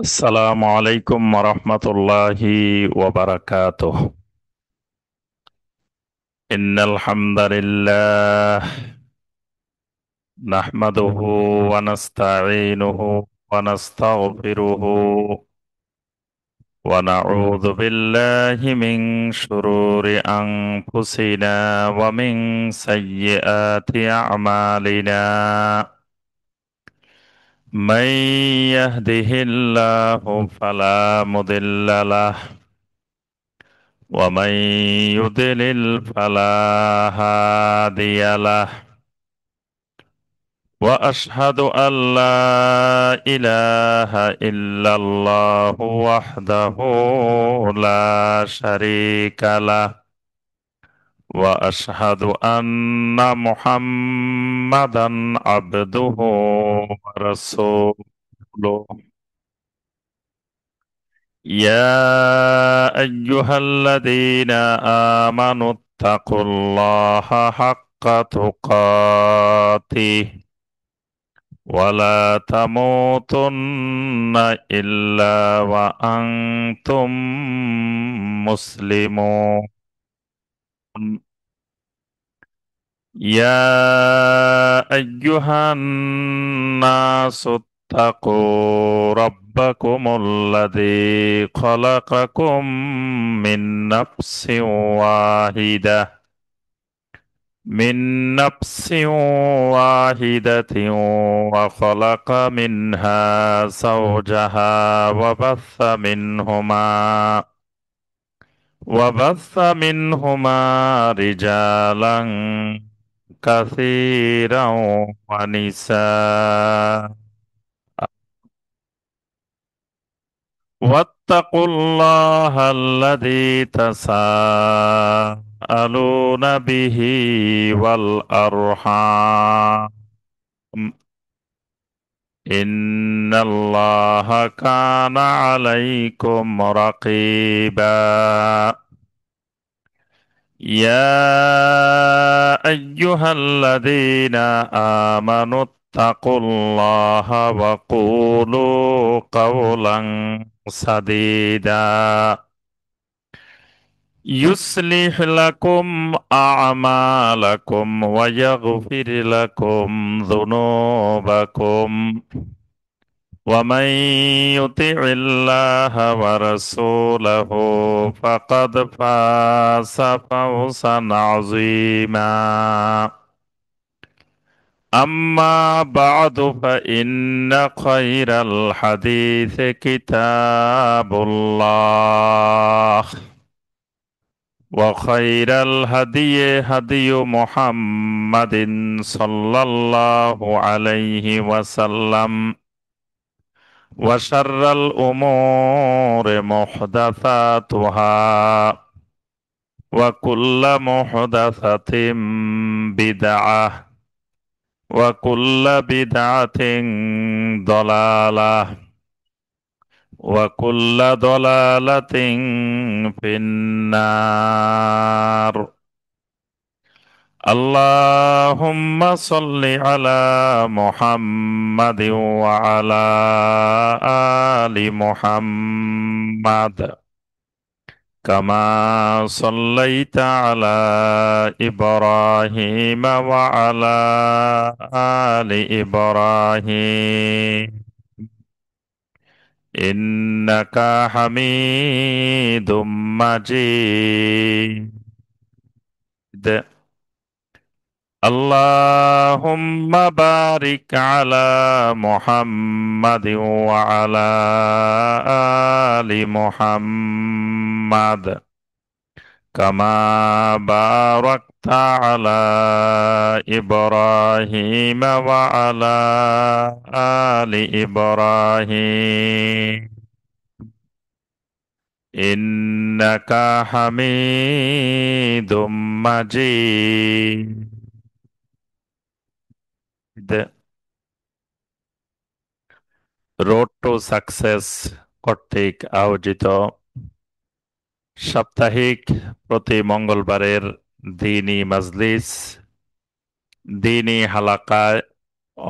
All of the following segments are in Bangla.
السلام عليكم ورحمة الله وبركاته. إن الحمد لله نحمده ونستعينه ونستغفره ونعوذ بالله من شرور أنفسنا ومن سيئات أعمالنا. من يهده الله فلا مضل له ومن يضلل فلا هادي له. واشهد ان لا اله الا الله وحده لا شريك له. واشهد ان محمدا عبده ورسوله. يا أيها الذين آمنوا اتقوا الله حق تقاته ولا تموتن إلا وأنتم مسلمون. يا أيها الناس اتقوا ربكم الذي خلقكم من نفس واحدة وخلق منها زوجها وبث منهما رجالا كثيرا ونساء. واتقوا الله الذي تساءلون به والأرحام إن الله كان عليكم رقيبا. يا أيها الذين آمنوا اتقوا الله وقولوا قولا سديدا يصلح لكم أعمالكم ويغفر لكم ذنوبكم ومن يطع الله ورسوله فقد فاز فوزا عظيما. أما بعد فإن خير الحديث كتاب الله وخير الهدي هدي محمد صلى الله عليه وسلم وشر الأمور محدثاتها وكل محدثة بدعة وكل بدعة ضلالة وكل ضلالة في النار. اللهم صل على محمد وعلى آل محمد كما صليت على إبراهيم وعلى آل إبراهيم إنك حميد مجيد. اللهم بارك على محمد وعلى آل محمد كما باركت على إبراهيم وعلى آل إبراهيم إنك حميد مجيد. রোড টু সাকসেস কর্তৃক আয়োজিত সাপ্তাহিক প্রতি মঙ্গলবারের দ্বীনি মাজলিস, দ্বীনি হালাকায়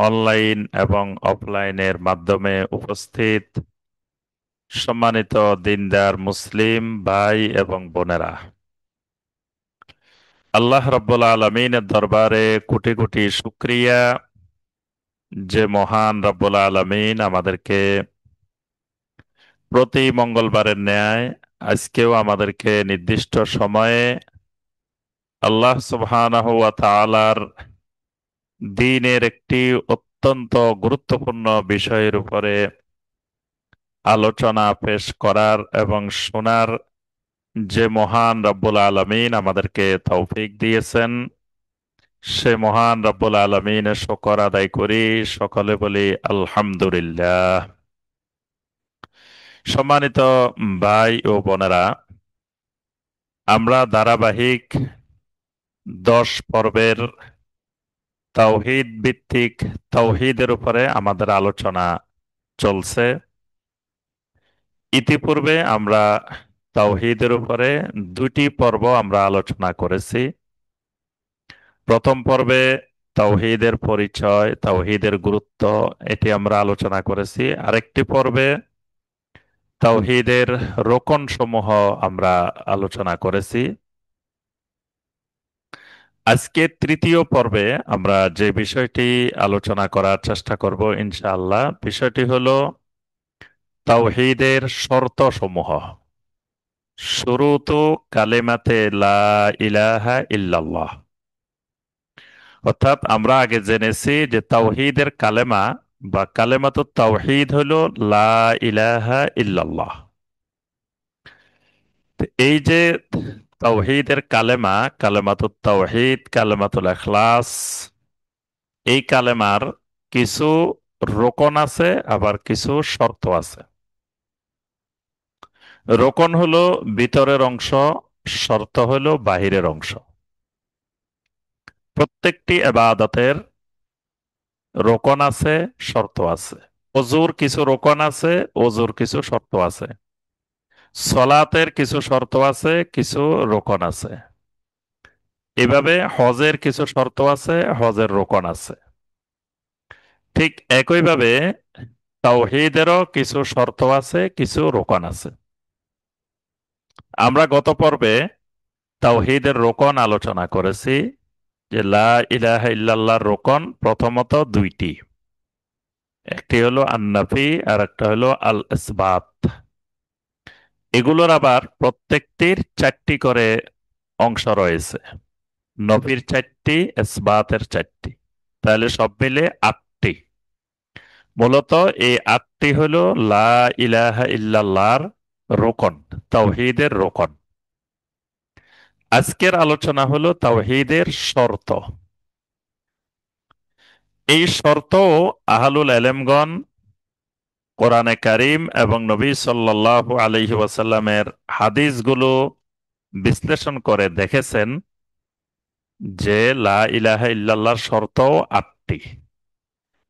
অনলাইন এবং অফলাইনের মাধ্যমে উপস্থিত সম্মানিত দিনদার মুসলিম ভাই এবং বোনেরা, আল্লাহ রাব্বুল আলামিনের দরবারে কোটি কোটি শুকরিয়া যে মহান রাব্বুল আলামিন আমাদেরকে প্রতি মঙ্গলবারের ন্যায় আজকেও আমাদেরকে নির্দিষ্ট সময়ে আল্লাহ সুবহানাহু ওয়া তাআলার দ্বীনের একটি অত্যন্ত গুরুত্বপূর্ণ বিষয়ের উপরে আলোচনা পেশ করার এবং শোনার যে মহান রব্বুল আলামিন আমাদেরকে তৌফিক দিয়েছেন, সে মহান রব্বুল আলামিনের শুকর আদায় করি, সকলে বলি আলহামদুলিল্লাহ। সম্মানিত ভাই ও বোনেরা, আমরা ধারাবাহিক 10 পর্বের তাওহীদ ভিত্তিক তাওহীদের উপরে আমাদের আলোচনা চলছে। ইতিপূর্বে আমরা তাওহীদের উপরে 2টি পর্ব আমরা আলোচনা করেছি। প্রথম পর্বে তাওহীদের পরিচয়, তাওহীদের গুরুত্ব, এটি আমরা আলোচনা করেছি। আরেকটি পর্বে তাওহীদের রোকন সমূহ আমরা আলোচনা করেছি। আজকে 3য় পর্বে আমরা যে বিষয়টি আলোচনা করার চেষ্টা করব ইনশাআল্লাহ, বিষয়টি হলো তাওহীদের শর্ত সমূহ। শুরুতু কালেমাতে লা ইলাহা ইল্লাল্লাহ। অর্থাৎ আমরা আগে জেনেছি যে তাওহীদের কালেমা বা কালেমাতুত তাওহীদ হলো লা ইলাহা ইল্লাল্লাহ। তো এই যে তাওহীদের কালেমা, কালেমাতুত তাওহীদ, কালেমাতুল ইখলাস, এই কালেমার কিছু রোকন আছে, আবার কিছু শর্ত আছে। রোকন হলো ভিতরের অংশ, শর্ত হলো বাহিরের অংশ। প্রত্যেকটি ইবাদতের রোকন আছে, শর্ত আছে। অজুর কিছু রোকন আছে, অজুর কিছু শর্ত আছে। সলাতের কিছু শর্ত আছে, কিছু রোকন আছে। এভাবে হজের কিছু শর্ত আছে, হজের রোকন আছে। ঠিক একইভাবে তাওহীদেরও কিছু শর্ত আছে, কিছু রোকন আছে। আমরা গত পর্বে তাওহীদের রোকন আলোচনা করেছি যে লা ইলাহা ইল্লাল্লাহর রোকন প্রথমত 2টি। একটি হলো আন-নাফি আর একটা হলো আল ইসবাত। এগুলোর আবার প্রত্যেকটির 4টি করে অংশ রয়েছে। নফির 4টি, ইসবাতের 4টি, তাহলে সব মিলে 8টি। মূলত এই 8টি হলো লা ইলাহা ইল্লাল্লাহর রোকন, তাওহীদের রোকন। আজকের আলোচনা হলো তাওহীদের শর্ত। এই শর্ত আহলুল ইলমগণ কোরআনে কারীম এবং নবী সাল্লাল্লাহু আলাইহি ওয়াসাল্লামের হাদিসগুলো বিশ্লেষণ করে দেখেছেন যে লা ইলাহা ইল্লাল্লাহর শর্ত 8টি।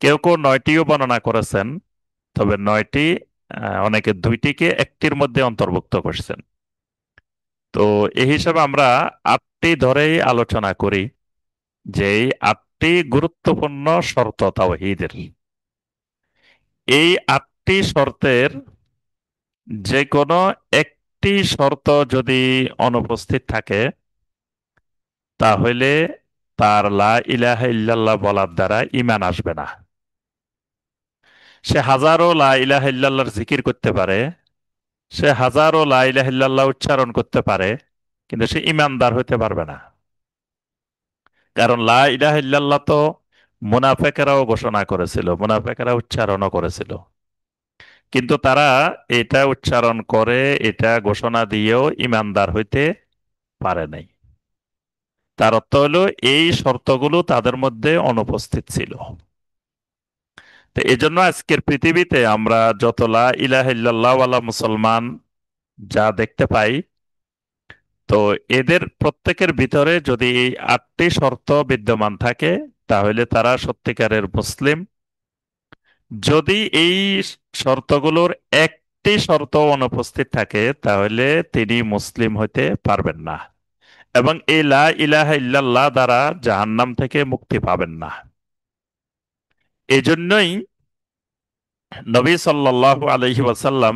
কেউ কেউ 9টিও বর্ণনা করেছেন, তবে 9টি, অনেকে 2টিকে একটির মধ্যে অন্তর্ভুক্ত করছেন। তো এই হিসাবে আমরা 8টি ধরেই আলোচনা করি যে এই 8টি গুরুত্বপূর্ণ শর্ত তাওহীদের। এই 8টি শর্তের যে কোনো একটি শর্ত যদি অনুপস্থিত থাকে, তাহলে তার লা ইলাহা ইল্লাল্লাহ বলার দ্বারা ঈমান আসবে না। সে হাজারো লা ইলাহা ইল্লাল্লাহর জিকির করতে পারে, সে হাজারো লা ইলাহা ইল্লাল্লাহ উচ্চারণ করতে পারে, কিন্তু সে ঈমানদার হতে পারবে না। কারণ লা ইলাহা ইল্লাল্লাহ তো মুনাফেকেরাও ঘোষণা করেছিল, মুনাফেকেরা উচ্চারণও করেছিল, কিন্তু তারা এটা উচ্চারণ করে, এটা ঘোষণা দিয়েও ঈমানদার হইতে পারে নাই। তার অর্থ হলো এই শর্তগুলো তাদের মধ্যে অনুপস্থিত ছিল। তো এজন্য আজকের পৃথিবীতে আমরা যত লা ইলাহা ইল্লাল্লাহ ওয়ালা মুসলমান যা দেখতে পাই, তো এদের প্রত্যেকের ভিতরে যদি এই 8টি শর্ত বিদ্যমান থাকে, তাহলে তারা সত্যিকারের মুসলিম। যদি এই শর্তগুলোর একটি শর্ত অনুপস্থিত থাকে, তাহলে তিনি মুসলিম হতে পারবেন না এবং এই লা ইলাহা ইল্লাল্লাহ দ্বারা জাহান্নাম থেকে মুক্তি পাবেন না। এজন্যই নবী সাল্লাল্লাহু আলাইহি ওয়াসাল্লাম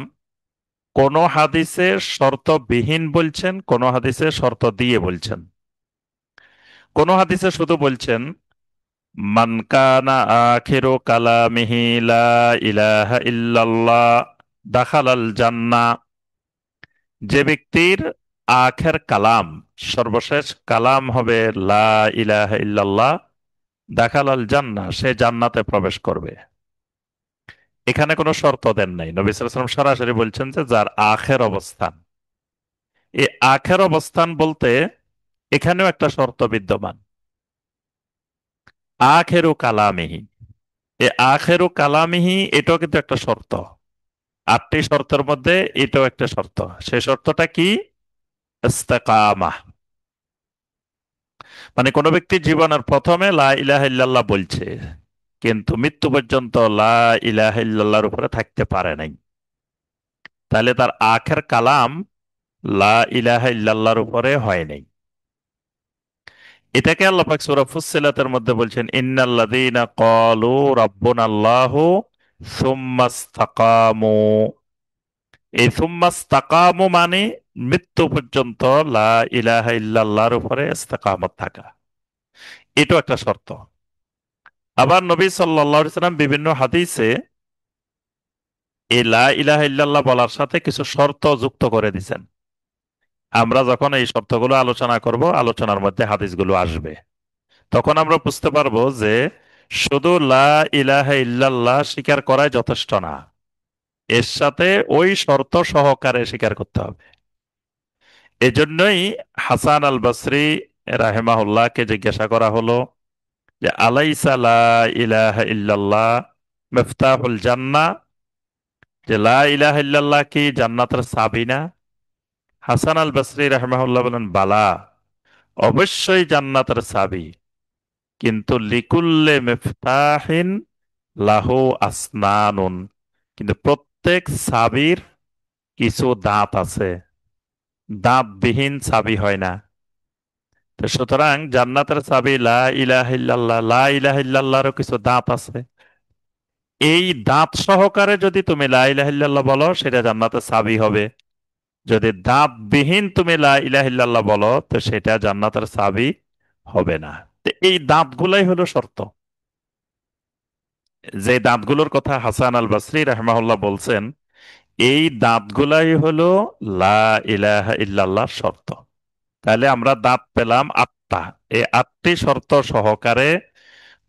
কোন হাদিসে শর্তবিহীন বলছেন, কোন হাদিসে শর্ত দিয়ে বলছেন। কোন হাদিসে শুধু বলছেন মান কানা আখিরু কালামিহি লা ইলাহা ইল্লাল্লাহ দাখালাল জান্নাহ। যে ব্যক্তির আখের কালাম, সর্বশেষ কালাম হবে লা ইলাহা ইল্লাল্লাহ, দাখালাল জান্নাহ, সে জান্নাতে প্রবেশ করবে। এখানে কোনো শর্ত দেন নাই, নবী সাল্লাল্লাহু আলাইহি ওয়াসাল্লাম সরাসরি বলছেন যে যার আখের অবস্থান। এই আখের অবস্থান বলতে এখানেও একটা শর্ত বিদ্যমান। আখেরু কালামিহি, এ আখেরু কালামিহি এটাও কিন্তু একটা শর্ত। আটটি শর্তের মধ্যে এটাও একটা শর্ত। সেই শর্তটা কি? ইস্তেকামা। মানে কোনো ব্যক্তি জীবনের প্রথমে লা ইলাহা ইল্লাল্লাহ বলছে, কিন্তু মৃত্যু পর্যন্ত লা ইলাহা ইল্লাল্লাহর উপরে থাকতে পারে নাই, তাহলে তার আখের কালাম লা ইলাহা ইল্লাল্লাহর উপরে হয় নাই। এটাকে আল্লাহ পাক সূরা ফুসসিলাতের মধ্যে বলছেন ইন্নাল্লাযীনা ক্বালু রাব্বুনাল্লাহু সুম্মা ইসতাকামু। এই সুম্মা ইসতাকামু মানে মৃত্যু পর্যন্ত লা ইলাহা ইল্লাল্লাহর উপরে ইস্তেকামত থাকা। এটাও একটা শর্ত। আবার নবী সাল্লাল্লাহু আলাইহি সাল্লাম বিভিন্ন হাদিসে এই লা ইলাহা ইল্লাল্লাহ বলার সাথে কিছু শর্ত যুক্ত করে দিয়েছেন। আমরা যখন এই শর্তগুলো আলোচনা করব, আলোচনার মধ্যে হাদিসগুলো আসবে, তখন আমরা বুঝতে পারবো যে শুধু লা ইলাহা ইল্লাল্লাহ স্বীকার করাই যথেষ্ট না, এর সাথে ওই শর্ত সহকারে স্বীকার করতে হবে। এজন্যই হাসান আল বসরি রাহিমাহুল্লাহকে জিজ্ঞাসা করা হলো যে আলাইসা লা ইলাহা ইল্লাল্লাহ মিফতাহুল জান্নাহ, যে লা ইলাহা ইল্লাল্লাহ কি জান্নাতের চাবি না? হাসান আল বসরি রাহিমাহুল্লাহ বলেন বালা, অবশ্যই জান্নাতের চাবি, কিন্তু লিকুল্লে মিফতাহিন লাহু আসনানুন, কিন্তু প্রত্যেক চাবির কিছু দাঁত আছে, দাঁতবিহীন চাবি হয় না। তো সুতরাং জান্নাতের চাবি লা ইলাহা ইল্লাল্লাহ, লা ইলাহা ইল্লাল্লাহরও কিছু দাঁত আছে। এই দাঁত সহকারে যদি তুমি লা ইলাহা ইল্লাল্লাহ বলো, সেটা জান্নাতের চাবি হবে। যদি দাঁতবিহীন তুমি লা ইলাহা ইল্লাল্লাহ বলো, তো সেটা জান্নাতের চাবি হবে না। তো এই দাঁতগুলাই হলো শর্ত। যে দাঁতগুলোর কথা হাসান আল বসরি রাহমাহুল্লাহ বলছেন, এই দাঁতগুলাই হলো লা ইলাহা ইল্লাল্লাহ শর্ত। তাহলে আমরা দাঁত পেলাম আটটা। এই আটটি শর্ত সহকারে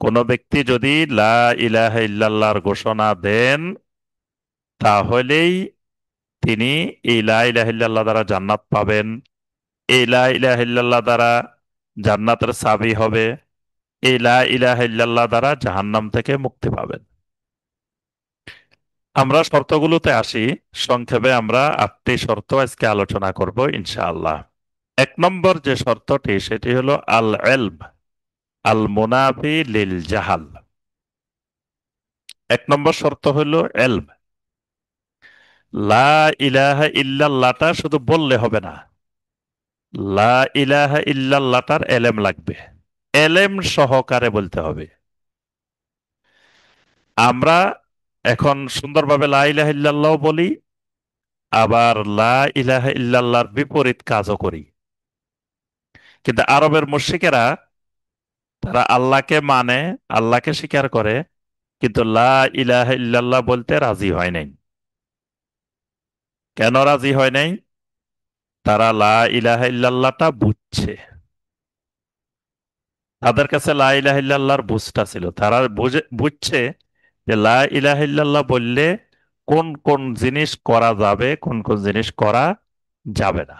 কোনো ব্যক্তি যদি লা ইলাহা ইল্লাল্লাহর ঘোষণা দেন, তাহলেই তিনি এই লা ইলাহা ইল্লাল্লাহ দ্বারা জান্নাত পাবেন। এই লা ইলাহা ইল্লাল্লাহ দ্বারা জান্নাতের চাবি হবে। এই লা ইলাহা ইল্লাল্লাহ দ্বারা জাহান্নাম থেকে মুক্তি পাবেন। আমরা শর্তগুলোতে আসি। সংক্ষেপে আমরা আটটি শর্ত আজকে আলোচনা করব ইনশাআল্লাহ। এক নম্বর যে শর্তটি, সেটি হলো আল ইলম আল মুনাফি লিল জাহাল। এক নম্বর শর্ত হলো এলম। লা ইলাহা ইল্লাল্লাহটা শুধু বললে হবে না, লা ইলাহা ইল্লাল্লাহটার এলেম লাগবে। এলেম সহকারে বলতে হবে। আমরা এখন সুন্দরভাবে লা ইলাহা ইল্লাল্লাহ বলি, আবার লা ইলাহা ইল্লাল্লাহর বিপরীত কাজও করি। কিন্তু আরবের মুশরিকেরা, তারা আল্লাহকে মানে, আল্লাহকে স্বীকার করে, কিন্তু লা ইলাহা ইল্লাল্লাহ বলতে রাজি হয় নাই। কেন রাজি হয় নাই? তারা লা ইলাহা ইল্লাল্লাহটা বুঝছে। তাদের কাছে লা ইলাহা ইল্লাল্লাহর বুঝটা ছিল, তারা বুঝছে যে লা ইলাহা ইল্লাল্লাহ বললে কোন কোন জিনিস করা যাবে, কোন কোন জিনিস করা যাবে না।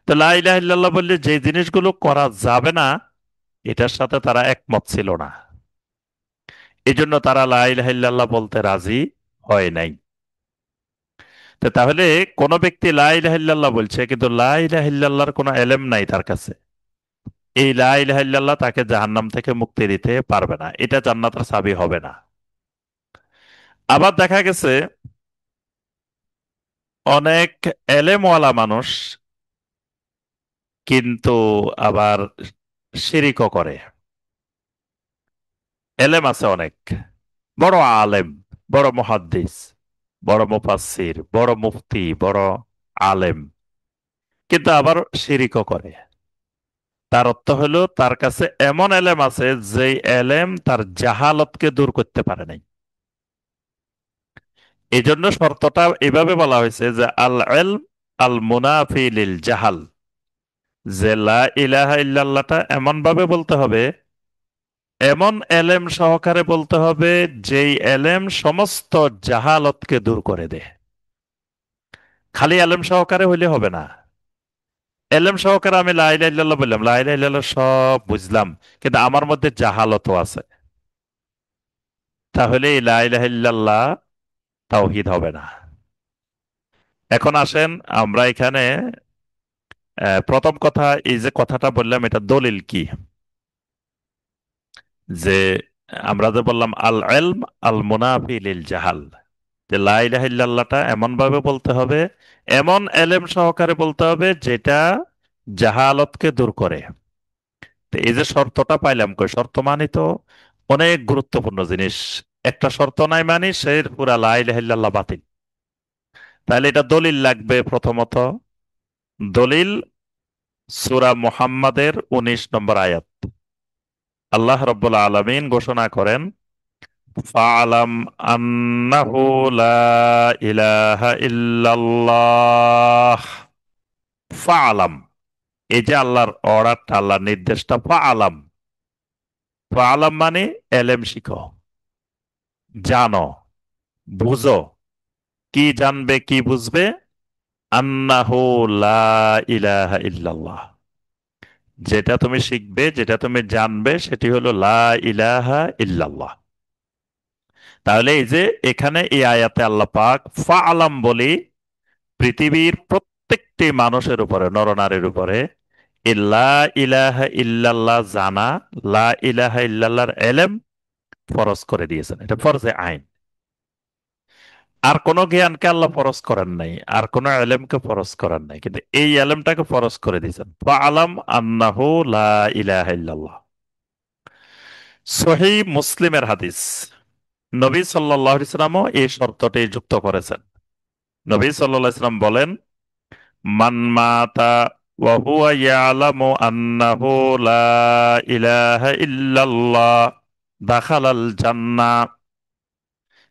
তো লা ইলাহা ইল্লাল্লাহ বললে যে জিনিসগুলো করা যাবে না, এটার সাথে তারা একমত ছিল না। এই জন্য তারা লা ইলাহা ইল্লাল্লাহ বলতে রাজি হয় নাই। তো তাহলে কোন ব্যক্তি লা ইলাহা ইল্লাল্লাহ বলছে, কিন্তু লা ইলাহা ইল্লাল্লাহর কোনো এলেম নাই তার কাছে, এই লা ইলাহা ইল্লাল্লাহ তাকে জাহান্নাম থেকে মুক্তি দিতে পারবে না, এটা জান্নাতের চাবি হবে না। আবার দেখা গেছে অনেক এলেমওয়ালা মানুষ কিন্তু আবার শিরিকও করে। এলেম আছে অনেক, বড় আলেম, বড় মুহাদ্দিস, বড় মুফাসসির, বড় মুফতি, বড় আলেম, কিন্তু আবার শিরিকও করে। তার অর্থ হলো তার কাছে এমন এলেম আছে যে এলেম তার জাহালতকে দূর করতে পারে নাই। এই জন্য শর্তটা এভাবে বলা হয়েছে যে আল ইলম আল মুনাফি লিল জাহাল, যে লা ইলাহা ইল্লাল্লাহটা এমন ভাবে বলতে হবে, এমন এলেম সহকারে বলতে হবে যেই এলেম সমস্ত জাহালতকে দূর করে দেয়। খালি এলেম সহকারে হইলে হবে না। এলেম সহকারে আমি লা ইলাহা ইল্লাল্লাহ বললাম, লা ইলাহা ইল্লাল্লাহ সব বুঝলাম, কিন্তু আমার মধ্যে জাহালতও আছে, তাহলে এই লা ইলাহা ইল্লাল্লাহ তাওহীদ হবে না। এখন আসেন আমরা এখানে প্রথম কথা, এই যে কথাটা বললাম এটা দলিল কি? যে আমরা যে বললাম আল ইলম আল মুনাফি লিল জাহাল, যে লা ইলাহা ইল্লাল্লাহটা এমন ভাবে বলতে হবে, এমন এলেম সহকারে বলতে হবে যেটা জাহালতকে দূর করে। তো এই যে শর্তটা পাইলাম, কই শর্ত মানি তো অনেক গুরুত্বপূর্ণ জিনিস। একটা শর্ত নাই মানি সে পুরা লা ইলাহা ইল্লাল্লাহ বাতিল। তাহলে এটা দলিল লাগবে প্রথমত। দলিল সূরা মুহাম্মাদের 19 নম্বর আয়াত। আল্লাহ রাব্বুল আলামিন ঘোষণা করেন, ফাআলাম আন্নাহু লা ইলাহা ইল্লাল্লাহ। ফাআলাম, এই যে আল্লাহর অর্ডারটা, আল্লাহর নির্দেশটা, ফাআলাম। ফাআলাম মানে এলেম শিখো, জানো, বুঝো। কি জানবে, কি বুঝবে? আন্নাহু লা ইলাহা ইল্লাল্লাহ, যেটা তুমি শিখবে, যেটা তুমি জানবে সেটি হলো লা ইলাহা ইল্লাল্লাহ। তাহলে এই যে এখানে এই আয়াতে আল্লাহ পাক ফাআলাম বলি পৃথিবীর প্রত্যেকটি মানুষের উপরে, নরনারীর উপরে এই লা ইলাহা ইল্লাল্লাহ জানা, লা ইলাহা ইল্লাল্লাহর এলেম ফরজ করে দিয়েছেন। এটা ফরজে আইন। আর কোন জ্ঞানকে আল্লাহ ফরজ করেন নাই, আর কোন এলেমকে ফরজ করেন নাই, কিন্তু এই এলেমটাকে ফরজ করে দিয়েছেন। ফাআলাম আন্নাহু লা ইলাহা ইল্লাল্লাহ। সহিহ মুসলিমের হাদিস, নবী সাল্লাল্লাহু আলাইহি সাল্লামও এই শর্তটি যুক্ত করেছেন। নবী সাল্লাল্লাহু আলাইহি সাল্লাম বলেন, মান মাতা ওয়া হুয়া ইয়ালামু আন্নাহু লা ইলাহা ইল্লাল্লাহ দাখালাল জান্নাহ।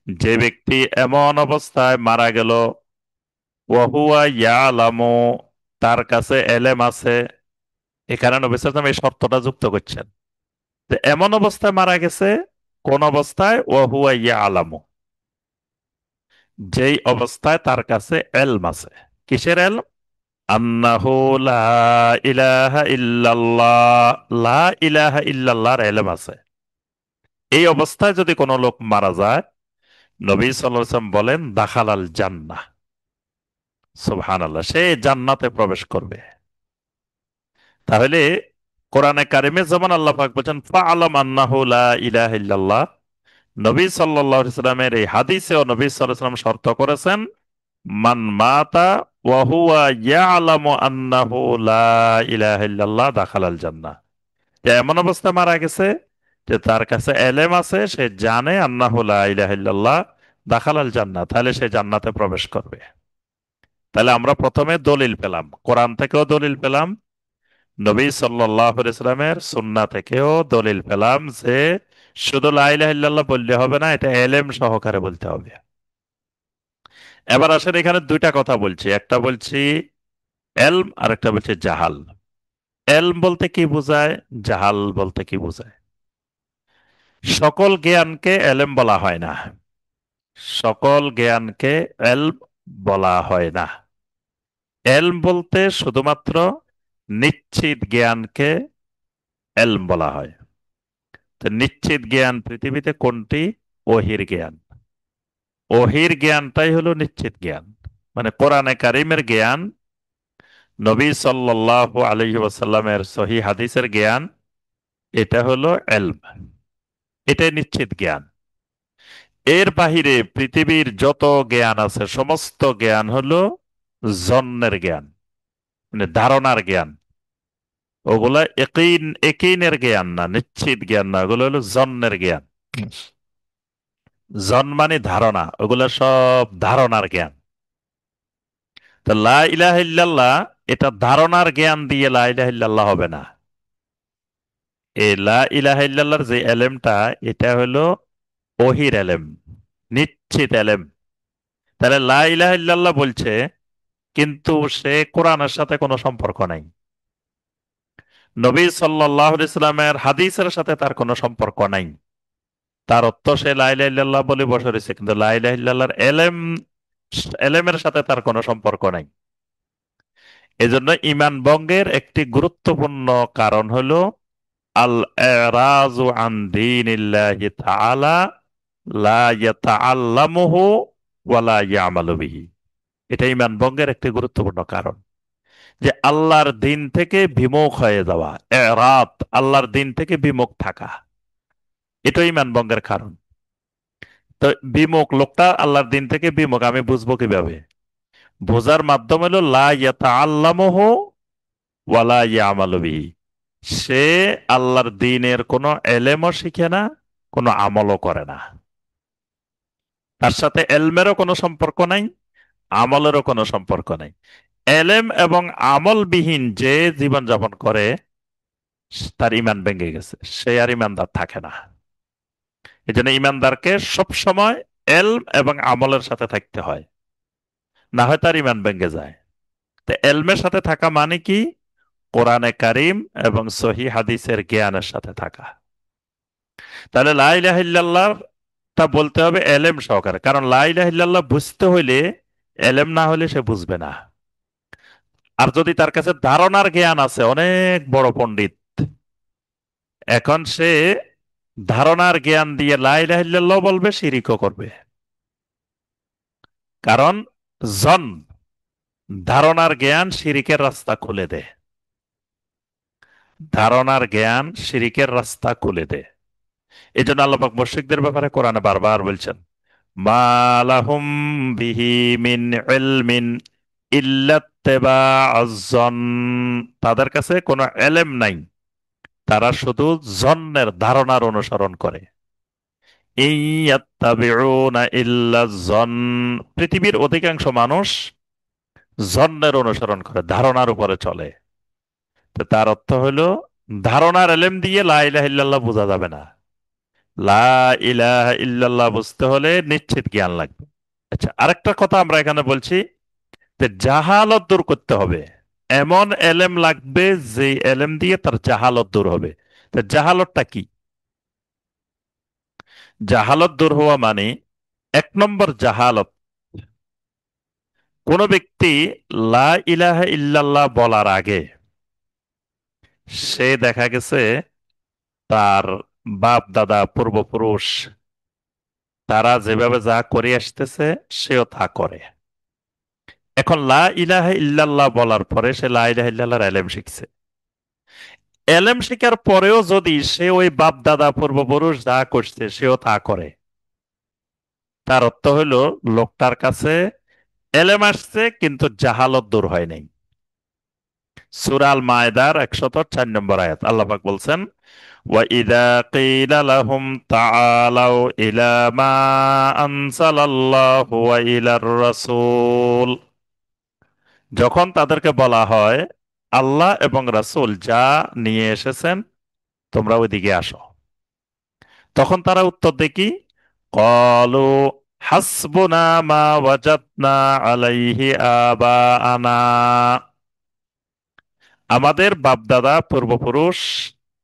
যে ব্যক্তি এমন অবস্থায় মারা গেল, ওয়া হুয়া ইয়ালামু, তার কাছে এলেম আছে। এখানে নবী সাল্লাল্লাহু আলাইহি সাল্লাম এই শর্তটা যুক্ত করছেন যে এমন অবস্থায় মারা গেছে, কোন অবস্থায়? ওয়া হুয়া ইয়ালামু, যেই অবস্থায় তার কাছে এলম আছে। কিসের এলম? আন্নাহু লা ইলাহা ইল্লাল্লাহ, লা ইলাহা ইল্লাল্লাহর ইলম আছে। এই অবস্থায় যদি কোনো লোক মারা যায়, নবী সাল্লাল্লাহু আলাইহি ওয়াসাল্লাম বলেন দাখালাল জান্নাহ। সুবহানাল্লাহ, সে জান্নাতে প্রবেশ করবে। তাহলে কোরআনে কারিমে যেমন আল্লাহ পাক বলেন ফাআলাম আন্নাহু লা ইলাহা ইল্লাল্লাহ, নবী সাল্লাল্লাহু আলাইহি ওয়াসাল্লামের এই হাদিসেও নবী সাল্লাল্লাহু আলাইহি ওয়াসাল্লাম শর্ত করেছেন, মান মাতা ওয়া হুয়া ইয়ালামু আন্নাহু লা ইলাহা ইল্লাল্লাহ দাখালাল জান্নাহ। যে এমন অবস্থা মারা গেছে যে তার কাছে এলেম আছে, সে জানে আন্নাহু লা ইলাহা ইল্লাল্লাহ দাখালাল জান্নাহ, তাহলে সে জান্নাতে প্রবেশ করবে। তাহলে আমরা প্রথমে দলিল পেলাম, কোরআন থেকেও দলিল পেলাম, নবী সাল্লাল্লাহু আলাইহি সাল্লামের সুন্নাহ থেকেও দলিল পেলাম যে শুধু লা ইলাহা ইল্লাল্লাহ বললে হবে না, এটা এলেম সহকারে বলতে হবে। এবার আসেন এখানে দুইটা কথা বলছি, একটা বলছি এলম আর একটা বলছি জাহাল। এলম বলতে কি বোঝায়, জাহাল বলতে কি বোঝায়? সকল জ্ঞানকে এলেম বলা হয় না, সকল জ্ঞানকে এলম বলা হয় না। এলম বলতে শুধুমাত্র নিশ্চিত জ্ঞানকে এলম বলা হয়। তো নিশ্চিত জ্ঞান পৃথিবীতে কোনটি? ওহির জ্ঞান। ওহির জ্ঞানটাই হলো নিশ্চিত জ্ঞান, মানে কোরআনে কারিমের জ্ঞান, নবী সাল্লাল্লাহু আলাইহি ওয়াসাল্লামের সহিহ হাদিসের জ্ঞান, এটা হলো এলম, এটাই নিশ্চিত জ্ঞান। এর বাহিরে পৃথিবীর যত জ্ঞান আছে সমস্ত জ্ঞান হলো জন্নের জ্ঞান, মানে ধারণার জ্ঞান। ওগুলা একিনের জ্ঞান না, নিশ্চিত জ্ঞান না, ওগুলো হলো জন্নের জ্ঞান। জন মানে ধারণা, ওগুলো সব ধারণার জ্ঞান। তো লা ইলাহা ইল্লাল্লাহ, এটা ধারণার জ্ঞান দিয়ে লা ইলাহা ইল্লাল্লাহ হবে না। এই লা ইলাহা ইল্লাল্লাহর যে এলেমটা, এটা হলো ওহির এলেম, নিশ্চিত এলেম। তাহলে লা ইলাহা ইল্লাল্লাহ বলছে, কিন্তু সে কোরআনের সাথে কোনো সম্পর্ক নাই। নবী সাল্লাল্লাহু আলাইহি সাল্লামের হাদিসের সাথে তার কোনো সম্পর্ক নাই। তার অর্থ সে লা ইলাহা ইল্লাল্লাহ বলে বসে রয়েছে, কিন্তু লা ইলাহা ইল্লাল্লাহর এলেমের সাথে তার কোনো সম্পর্ক নাই। এজন্য ঈমান ভঙ্গের একটি গুরুত্বপূর্ণ কারণ হলো আল এরাজু আন দীনিল্লাহি তাআলা লা ইয়াতাআল্লামুহু ওয়া লা ইয়ামালু বিহি। এটা ঈমান ভঙ্গের একটি গুরুত্বপূর্ণ কারণ, যে আল্লাহর দিন থেকে বিমুখ হয়ে যাওয়া, এরাত, আল্লাহর দিন থেকে বিমুখ থাকা, এটা ঈমান ভঙ্গের কারণ। তো বিমুখ লোকটা আল্লাহর দিন থেকে বিমুখ আমি বুঝবো কিভাবে? বোঝার মাধ্যম হলো লা ইয়াতাআল্লামুহু ওয়া লা ইয়ামালু বিহি। সে আল্লাহর দ্বীনের কোনো এলেমও শিখে না, কোনো আমলও করে না। তার সাথে এলমেরও কোনো সম্পর্ক নাই, আমলেরও কোনো সম্পর্ক নাই। এলেম এবং আমলবিহীন যে জীবন যাপন করে, তার ইমান ভেঙে গেছে, সে আর ইমানদার থাকে না। এই জন্য ইমানদারকে সবসময় এলম এবং আমলের সাথে থাকতে হয়, না হয় তার ইমান ভেঙে যায়। তো এলমের সাথে থাকা মানে কি? কোরআনে কারিম এবং সহি হাদিসের জ্ঞানের সাথে থাকা। তাহলে লা ইলাহা ইল্লাল্লাহ তা বলতে হবে এলেম সহকারে, কারণ লা ইলাহা ইল্লাল্লাহ বুঝতে হইলে এলেম না হলে সে বুঝবে না। আর যদি তার কাছে ধারণার জ্ঞান আছে, অনেক বড় পণ্ডিত, এখন সে ধারণার জ্ঞান দিয়ে লা ইলাহা ইল্লাল্লাহ বলবে, শিরিকও করবে। কারণ জন, ধারণার জ্ঞান শিরিকের রাস্তা খুলে দেয়। ধারণার জ্ঞান শিরিকের রাস্তা খুলে দেয়। এই জন্য আল্লাহ পাক মুশরিকদের ব্যাপারে কোরআনে বারবার বলছেন, মা লাহুম বিহি মিন ইলমিন ইল্লা ইত্তিবাআজ জন। তাদের কাছে কোনো এলেম নাই, তারা শুধু জন্নের, ধারণার অনুসরণ করে। ইন ইয়াত্তাবিউনা ইল্লা জন। পৃথিবীর অধিকাংশ মানুষ জন্নের অনুসরণ করে, ধারণার উপরে চলে। তো তার অর্থ হলো, ধারণার এলেম দিয়ে লা ইলাহা ইল্লাল্লাহ বোঝা যাবে না। লা ইলাহা ইল্লাল্লাহ বুঝতে হলে নিশ্চিত জ্ঞান লাগবে। আচ্ছা, আরেকটা কথা আমরা এখানে বলছি, যে জাহালত দূর করতে হবে, এমন এলেম লাগবে যে এলেম দিয়ে তার জাহালত দূর হবে। তো জাহালতটা কি? জাহালত দূর হওয়া মানে, এক নম্বর জাহালত, কোন ব্যক্তি লা ইলাহা ইল্লাল্লাহ বলার আগে সে দেখা গেছে তার বাপ দাদা পূর্বপুরুষ তারা যেভাবে যা করে আসতেছে, সেও তা করে। এখন লা ইলাহা ইল্লাল্লাহ বলার পরে সে লা ইলাহা ইল্লাল্লাহর এলেম শিখছে। এলেম শিখার পরেও যদি সে ওই বাপ দাদা পূর্বপুরুষ যা করছে সেও তা করে, তার অর্থ হলো লোকটার কাছে এলেম আসছে কিন্তু জাহালত দূর হয় নাই। সূরা আল মায়েদার 104 নম্বর আয়াত, আল্লাহ পাক বলছেন, وَإِذَا قِيلَ لَهُمْ تَعَالَوْا إِلَى مَا أَنزَلَ اللَّهُ وَإِلَى الرَّسُولِ। যখন তাদেরকে বলা হয় আল্লাহ এবং রাসূল যা নিয়ে এসেছেন, তোমরা ওইদিকে আসো, তখন তারা উত্তর দেয় কি? ক্বালু হাসবুনা মা ওয়াজাদনা আলাইহি আবাআনা। আমাদের বাপদাদা পূর্বপুরুষ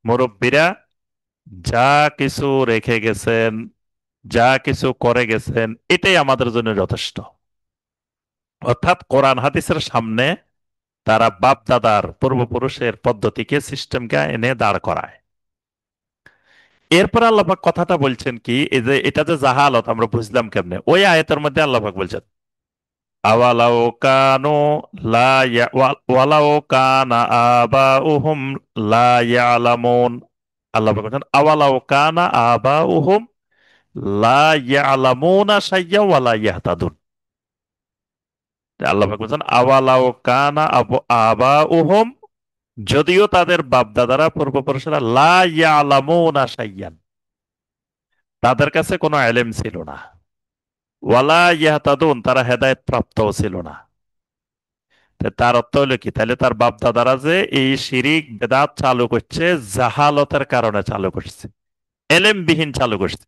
মুরব্বীরা যা কিছু রেখে গেছেন, যা কিছু করে গেছেন, এটাই আমাদের জন্য যথেষ্ট। অর্থাৎ কোরআন হাদিসের সামনে তারা বাপ দাদার পূর্বপুরুষের পদ্ধতিকে, সিস্টেমকে এনে দাঁড় করায়। এরপর আল্লাহ পাক কথাটা বলছেন কি, এই যে এটা যে জাহালত আমরা বুঝলাম কেমনে, ওই আয়াতের মধ্যে আল্লাহ পাক বলছেন, আওয়ালাউ কানু লা ওয়ালাউ কানা আবাউহুম লা ইয়ালামুন। আল্লাহ পাক বলছেন আওয়ালাউ কানা আবাউহুম লা ইয়ালামুনা শাইয়্যা ওয়া লা ইয়াহতাদুন। আল্লাহ পাক বলছেন আওয়ালাউ কানা আবাউহুম, যদিও তাদের বাপ দাদারা পূর্বপুরুষরা লা ইয়ালামুনা শাইয়্যান, তাদের কাছে কোনো এলেম ছিল না। ওয়ালা ইয়াহতাদুন, তারা হেদায়েত প্রাপ্তও ছিল না। তো তার অর্থ হলো কি, তাহলে তার বাপ দাদারা যে এই শিরিক বেদাত চালু করছে, জাহালতের কারণে চালু করছে, এলেম বিহীন চালু করছে।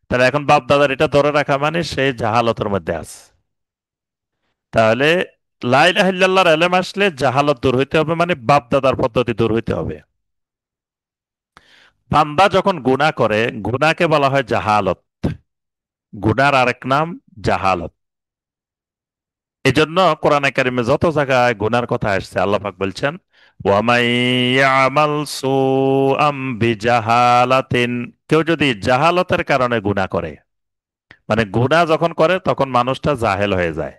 তাহলে এখন বাপ দাদার এটা ধরে রাখা মানে সে জাহালতের মধ্যে আছে। তাহলে লা ইলাহা ইল্লাল্লাহর এলেম আসলে জাহালত দূর হইতে হবে, মানে বাপ দাদার পদ্ধতি দূর হইতে হবে। বান্দা যখন গুনাহ করে, গুনাহকে বলা হয় জাহালত। গুনার আরেক নাম জাহালত। এই জন্য কোরআনে কারিমে যত জায়গায় গুনার কথা আসছে, আল্লাহ পাক বলছেন ওয়ামাই ইয়ামাল সুআম বিজাহালাতিন, কেউ যদি জাহালতের কারণে গুনাহ করে, মানে গুনাহ যখন করে তখন মানুষটা জাহেল হয়ে যায়।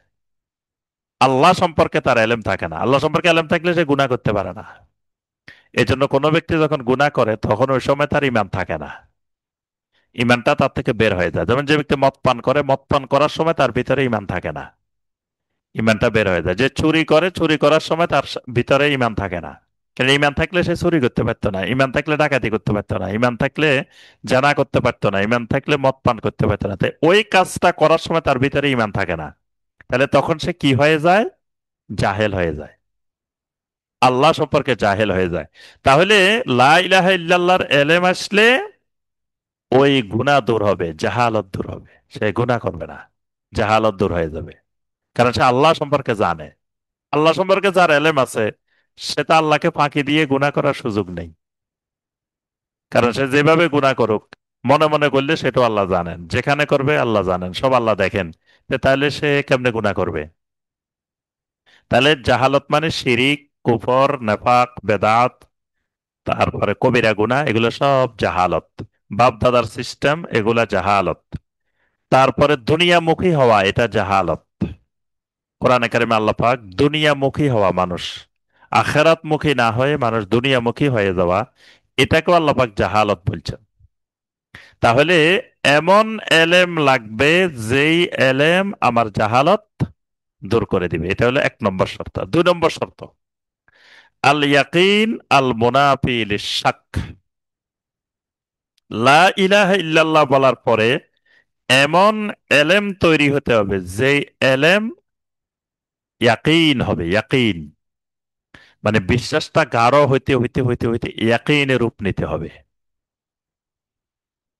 আল্লাহ সম্পর্কে তার এলেম থাকে না। আল্লাহ সম্পর্কে এলেম থাকলে সে গুনাহ করতে পারে না। এই জন্য কোনো ব্যক্তি যখন গুনাহ করে তখন ওই সময় তার ইমান থাকে না, ইমানটা তার থেকে বের হয়ে যায়। যেমন যে ব্যক্তি মদ পান করে, মদ পান করার সময় তার ভিতরে ইমান থাকে না, ইমানটা বের হয়ে যায়। যে চুরি করে, চুরি করার সময় তার ভিতরে ইমান থাকে না। কারণ ইমান থাকলে সে চুরি করতে পারতো না, ইমান থাকলে ডাকাতি করতে পারতো না, ইমান থাকলে জানা করতে পারতো না, ইমান থাকলে মদ পান করতে পারতো না। তাই ওই কাজটা করার সময় তার ভিতরে ইমান থাকে না। তাহলে তখন সে কি হয়ে যায়? জাহেল হয়ে যায়, আল্লাহ সম্পর্কে জাহেল হয়ে যায়। তাহলে লা ইলাহা ইল্লাল্লাহর এলেম আসলে ওই গুনাহ দূর হবে, জাহালত দূর হবে, সে গুনাহ করবে না, জাহালত দূর হয়ে যাবে। কারণ সে আল্লাহ সম্পর্কে জানে। আল্লাহ সম্পর্কে যার এলেম আছে, সে তো আল্লাহকে ফাঁকি দিয়ে গুনাহ করার সুযোগ নেই। কারণ সে যেভাবে গুনাহ করুক, মনে মনে করলে সেটাও আল্লাহ জানেন, যেখানে করবে আল্লাহ জানেন, সব আল্লাহ দেখেন। তাহলে সে কেমনে গুনাহ করবে? তাহলে জাহালত মানে শিরিক, কুফর, নেফাক, বেদাত, তারপরে কবিরা গুনাহ, এগুলো সব জাহালত। বাপ দাদার সিস্টেম, এগুলা জাহালত। তারপরে দুনিয়ামুখী হওয়া, এটা জাহালত। কোরআনে কারিমে আল্লাহ পাক দুনিয়ামুখী হওয়া, মানুষ আখেরাতমুখী না হয়ে মানুষ দুনিয়ামুখী হয়ে যাওয়া, এটাকেও আল্লাহ পাক জাহালত বলছেন। তাহলে এমন এলেম লাগবে, যেই এলেম আমার জাহালত দূর করে দিবে। এটা হলো 1 নম্বর শর্ত। 2 নম্বর শর্ত, আল ইয়াকিন আল মুনাফি লিশ-শাক। লা ইলাহা ইল্লাল্লাহ বলার পরে এমন এলেম তৈরি হতে হবে, যেই এলেম ইয়াকিন হবে। ইয়াকিন মানে বিশ্বাসটা গাঢ় হইতে হইতে হইতে হইতে ইয়াকিনে রূপ নিতে হবে।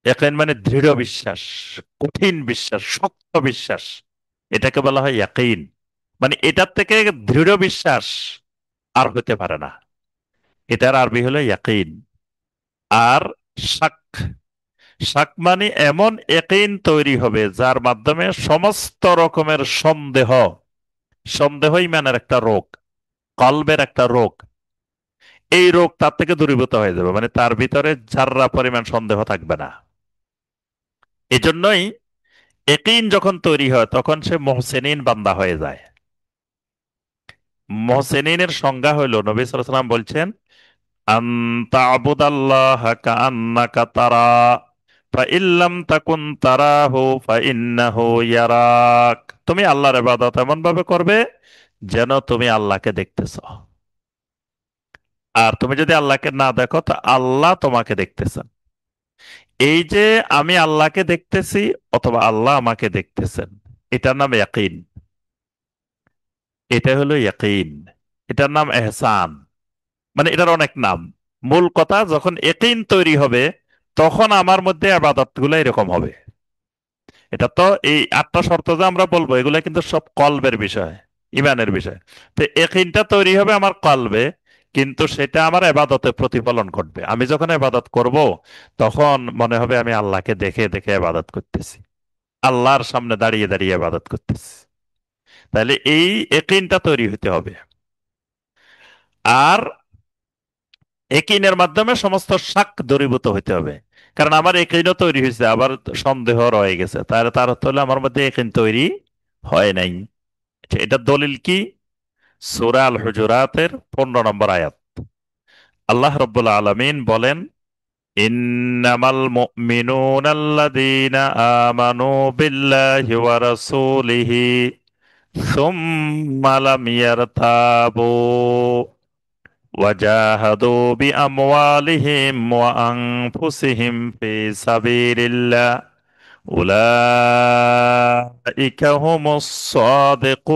ইয়াকিন মানে দৃঢ় বিশ্বাস, কঠিন বিশ্বাস, শক্ত বিশ্বাস, এটাকে বলা হয় ইয়াকিন। মানে এটার থেকে দৃঢ় বিশ্বাস আর হতে পারে না। এটার আরবি হলো ইয়াকিন। আর শাক, শাক মানে এমন ইয়াকিন তৈরি হবে যার মাধ্যমে সমস্ত রকমের সন্দেহ, সন্দেহ ইমানের একটা রোগ, কলবের একটা রোগ, এই রোগ তার থেকে দূরীভূত হয়ে যাবে। মানে তার ভিতরে যাররা পরিমাণ সন্দেহ থাকবে না। এজন্যই ইয়াকিন যখন তৈরি হয় তখন সে মুহসিনিন বান্দা হয়ে যায়। মুহসিনিনের সংজ্ঞা হইল, নবী সাল্লাল্লাহু আলাইহি ওয়াসাল্লাম বলছেন আনতা আবুদাল্লাহ কাআন্নাকা তারা ফাইল্লাম তাকুন তারাহু ফাইন্নাহু ইয়ারাক। তুমি আল্লাহর ইবাদত এমন ভাবে করবে যেন তুমি আল্লাহকে দেখতেছ। আর তুমি যদি আল্লাহকে না দেখো, তো আল্লাহ তোমাকে দেখতেছেন। এই যে আমি আল্লাহকে দেখতেছি অথবা আল্লাহ আমাকে দেখতেছেন, এটার নাম ইয়াকিন। এটা হলো ইয়াকিন। এটার নাম এহসান। মানে এটার অনেক নাম। মূল কথা, যখন ইয়াকিন তৈরি হবে তখন আমার মধ্যে আবাদত গুলো এরকম হবে। এটা তো এই 8টা শর্ত যে আমরা বলবো, এগুলা কিন্তু সব কলবের বিষয়, ইমানের বিষয়। তো ইয়াকিনটা তৈরি হবে আমার কলবে, কিন্তু সেটা আমার এবাদতে প্রতিফলন ঘটবে। আমি যখন এবাদত করব, তখন মনে হবে আমি আল্লাহকে দেখে দেখে এবাদত করতেছি, আল্লাহর সামনে দাঁড়িয়ে দাঁড়িয়ে ইবাদত করতেছি। তাহলে এই ইয়াকিনটা তৈরি হতে হবে। আর ইয়াকিনের মাধ্যমে সমস্ত শাক দূরীভূত হতে হবে। কারণ আমার ইয়াকিনও তৈরি হয়েছে, আবার সন্দেহ রয়ে গেছে, তার তার অর্থ হলো আমার মধ্যে ইয়াকিন তৈরি হয় নাই। আচ্ছা, এটার দলিল কি? সূরা আল হুজুরাতের 15 নম্বর আয়াত। আল্লাহ রাব্বুল আলামিন বলেন ইন্নামাল মুমিনুনাল্লাযীনা আমানু বিল্লাহি ওয়া রাসূলিহি সুম্মা লাম ইয়ারতাবু وجاهدوا بأموالهم وأنفسهم في سبيل الله أولئك هم الصادقون।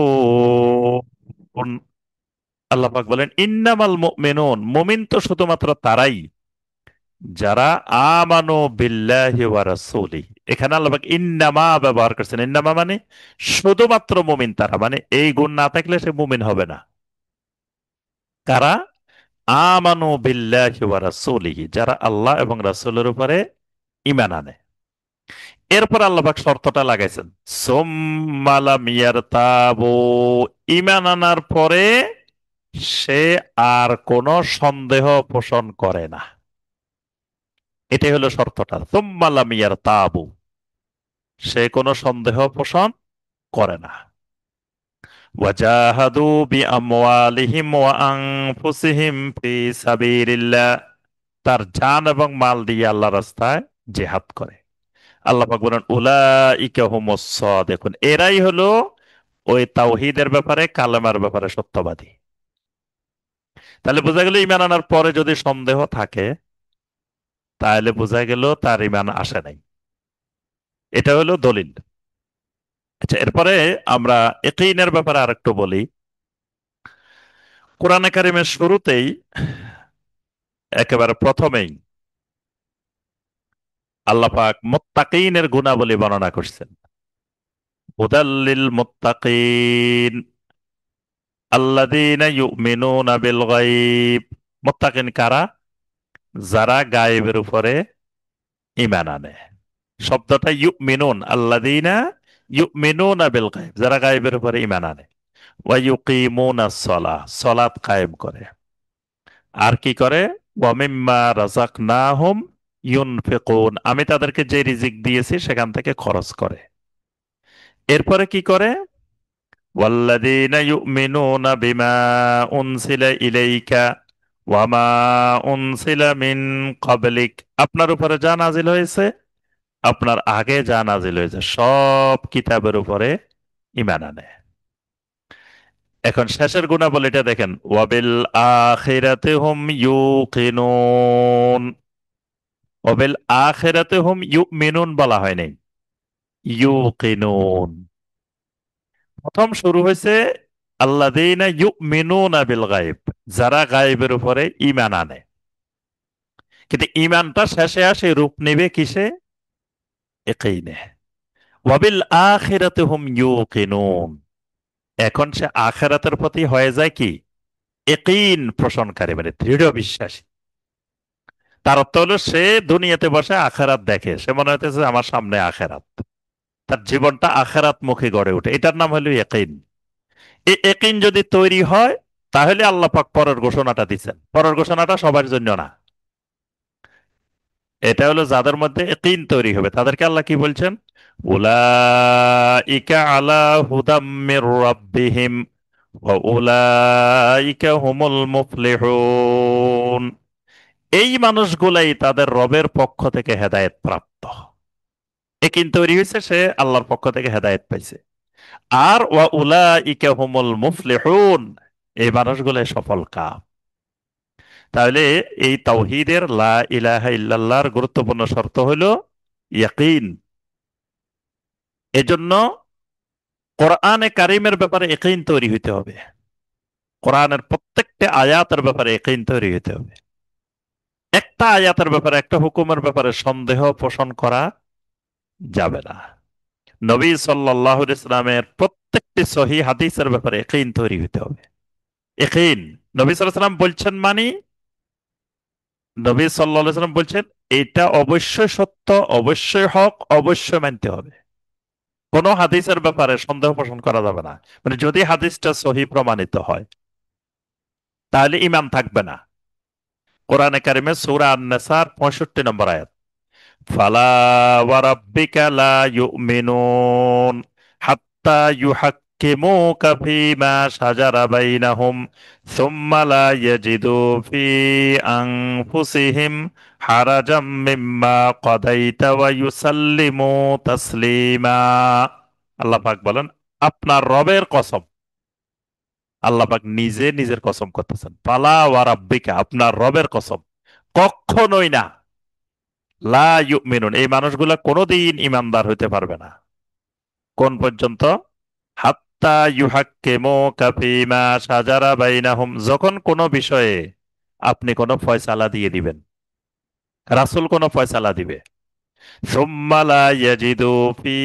আল্লাহ পাক বলেন ইন্নামাল মুমিনুন, মুমিন তো শুধুমাত্র তারাই যারা আমানু বিল্লাহি ওয়া রাসূলিহি। এখানে আল্লাহ পাক ইন্নামা ব্যবহার করছেন। ইন্নামা মানে শুধুমাত্র মুমিন তারা, মানে এই গুণ না থাকলে সে মুমিন হবে না। কারা? আমানু বিল্লাহি ওয়া রাসূলিহি, যারা আল্লাহ এবং রাসূলের উপরে ঈমান আনে। এরপর আল্লাহ পাক শর্তটা লাগাইছেন, সুম্মা লাম ইয়ারতাবু, ঈমান আনার পরে সে আর কোনো সন্দেহ পোষণ করে না। এটাই হলো শর্তটা, সুম্মা লাম ইয়ারতাবু, সে কোনো সন্দেহ পোষণ করে না। ওয়াজাহাদু বিআমওয়ালিহিম ওয়া আনফুসিহিম ফি সাবিলিল্লাহ, তার জান এবং মাল দিয়ে আল্লাহ রাস্তায় জিহাদ করে। আল্লাহ পাক বলেন উলাইকা হুমুস সাদিকুন, এরাই হলো ওই তাওহীদের ব্যাপারে, কালেমার ব্যাপারে সত্যবাদী। তাহলে বোঝা গেল ঈমান আনার পরে যদি সন্দেহ থাকে, তাহলে বোঝা গেল তার ঈমান আসে নাই। এটা হলো দলিল। আচ্ছা, এরপরে আমরা ইয়াকিনের ব্যাপারে আরেকটু বলি। কোরআনে কারিমের শুরুতেই, একেবারে প্রথমেই আল্লাহ পাক মুত্তাকিনের গুণাবলী বর্ণনা করছেন। হুদাল্লিল মুত্তাকিন আল্লাযীনা ইউমিনুনা বিল গায়ব। মুত্তাকিন কারা? যারা গায়েবের উপরে ঈমান আনে। শব্দটা ইউমিনুন, আল্লাযীনা ইউমিনুনা বিল গায়ব, যারা গায়েবের উপরে ঈমান আনে। ওয়া ইউকিমুনাস সালাহ, সালাত কায়েম করে। আর কি করে? ওয়া মিম্মা রাযাকনাহুম ইউনফিকুন, আমি তাদেরকে যে রিজিক দিয়েছি সেখান থেকে খরচ করে। এরপরে কি করে? ওয়াল্লাযীনা ইউমিনুনা বিমা উনসিলা ইলাইকা ওয়া মা উনসিলা মিন ক্বাবলিক, আপনার উপরে যা নাজিল হয়েছে, আপনার আগে যা নাজিল হয়েছে সব কিতাবের উপরে ঈমান আনে। এখন শেষের গুণাবলীটা দেখেন, ওয়াবিল আখিরাতি হুম ইউকিনুন। ওয়াবিল আখিরাতি হুম ইউমিনুন বলা হয় নাই, ইউকিনুন। প্রথম শুরু হয়েছে আল্লাযীনা ইউমিনুনা বিল গায়ব, যারা গায়েবের উপরে ঈমান আনে। কিন্তু ঈমানটা শেষে আসে রূপ নেবে কিসে? ইয়াকিনে। ওয়াবিল আখিরাতি হুম ইউকিনুন, এখন সে আখিরাতের প্রতি হয়ে যায় কি? ইয়াকিন পোষণকারী, মানে দৃঢ় বিশ্বাসী। তার অর্থ হলো সে দুনিয়াতে বসে আখেরাত দেখে, সে মনে হইতেছে আমার সামনে আখেরাত, তার জীবনটা আখেরাত মুখী গড়ে ওঠে, এটার নাম হলো ইয়াকিন। এই ইয়াকিন যদি তৈরি হয়, তাহলে আল্লাহ পাক পরের ঘোষণাটা দিচ্ছেন। পরের ঘোষণাটা সবার জন্য না, এটা হলো যাদের মধ্যে ইয়াকিন তৈরি হবে তাদেরকে আল্লাহ কি বলছেন? উলাইকা আলা হুদাম মির রাব্বিহিম ওয়া উলাইকা হুমুল মুফলিহুন, এই মানুষগুলাই তাদের রবের পক্ষ থেকে হেদায়েত প্রাপ্ত। একিন তৈরি হয়েছে, সে আল্লাহর পক্ষ থেকে হেদায়েত পাইছে। আর ওয়া উলাইকা হুমুল মুফলিহুন, এই মানুষগুলো সফল কাম। তাহলে এই তাওহীদের লা ইলাহা ইল্লাল্লাহর গুরুত্বপূর্ণ শর্ত হলো ইয়াকিন। এজন্য কোরআনে কারিমের ব্যাপারে ইয়াকিন তৈরি হইতে হবে। কোরআনের প্রত্যেকটা আয়াতের ব্যাপারে ইয়াকিন তৈরি হইতে হবে। একটা আয়াতের ব্যাপারে, একটা হুকুমের ব্যাপারে সন্দেহ পোষণ করা যাবে না। নবী সাল্লাল্লাহু আলাইহি ইসলামের প্রত্যেকটি সহিহ হাদিসের ব্যাপারে ইয়াকিন তৈরি হতে হবে। ইয়াকিন, নবী সাল্লাল্লাহু আলাইহি সাল্লাম বলছেন মানে, নবী সাল্লাল্লাহু আলাইহি সাল্লাম বলছেন এটা অবশ্যই সত্য, অবশ্যই হক, অবশ্যই মানতে হবে। কোন হাদিসের ব্যাপারে সন্দেহ পোষণ করা যাবে না। মানে যদি হাদিসটা সহিহ প্রমাণিত হয়, তাহলে ঈমান থাকবে না। কোরআনে কারিমে সূরা আন-নিসার 65 নম্বর আয়াত, ফালা ওয়া রাব্বিকা লা ইউমিনুন হাত্তা ইউহাক্কিমুকা ফীমা শাজারা বাইনাহুম সুম্মা লা ইয়াজিদু ফি আনফুসিহিম হারাজাম মিম্মা কাদাইতা ওয়া ইউসাল্লিমু তাসলিমা। আল্লাহ পাক বলেন, আপনার রবের কসম, আল্লাহ পাক নিজে নিজের কসম করতেছেন, পালা ওয়া রাব্বিকা, আপনার রবের কসম, কখনোই না। লা ইউমিনুন, এই মানুষগুলা কোনোদিন ইমানদার হইতে পারবে না। কোন পর্যন্ত? হাত্তা ইউহাক্কিমুকা ফীমা শাজারা বাইনাহুম, যখন কোনো বিষয়ে আপনি কোনো ফয়সালা দিয়ে দিবেন, রাসূল কোনো ফয়সালা দিবে, সুম্মা লা ইয়াজিদু ফি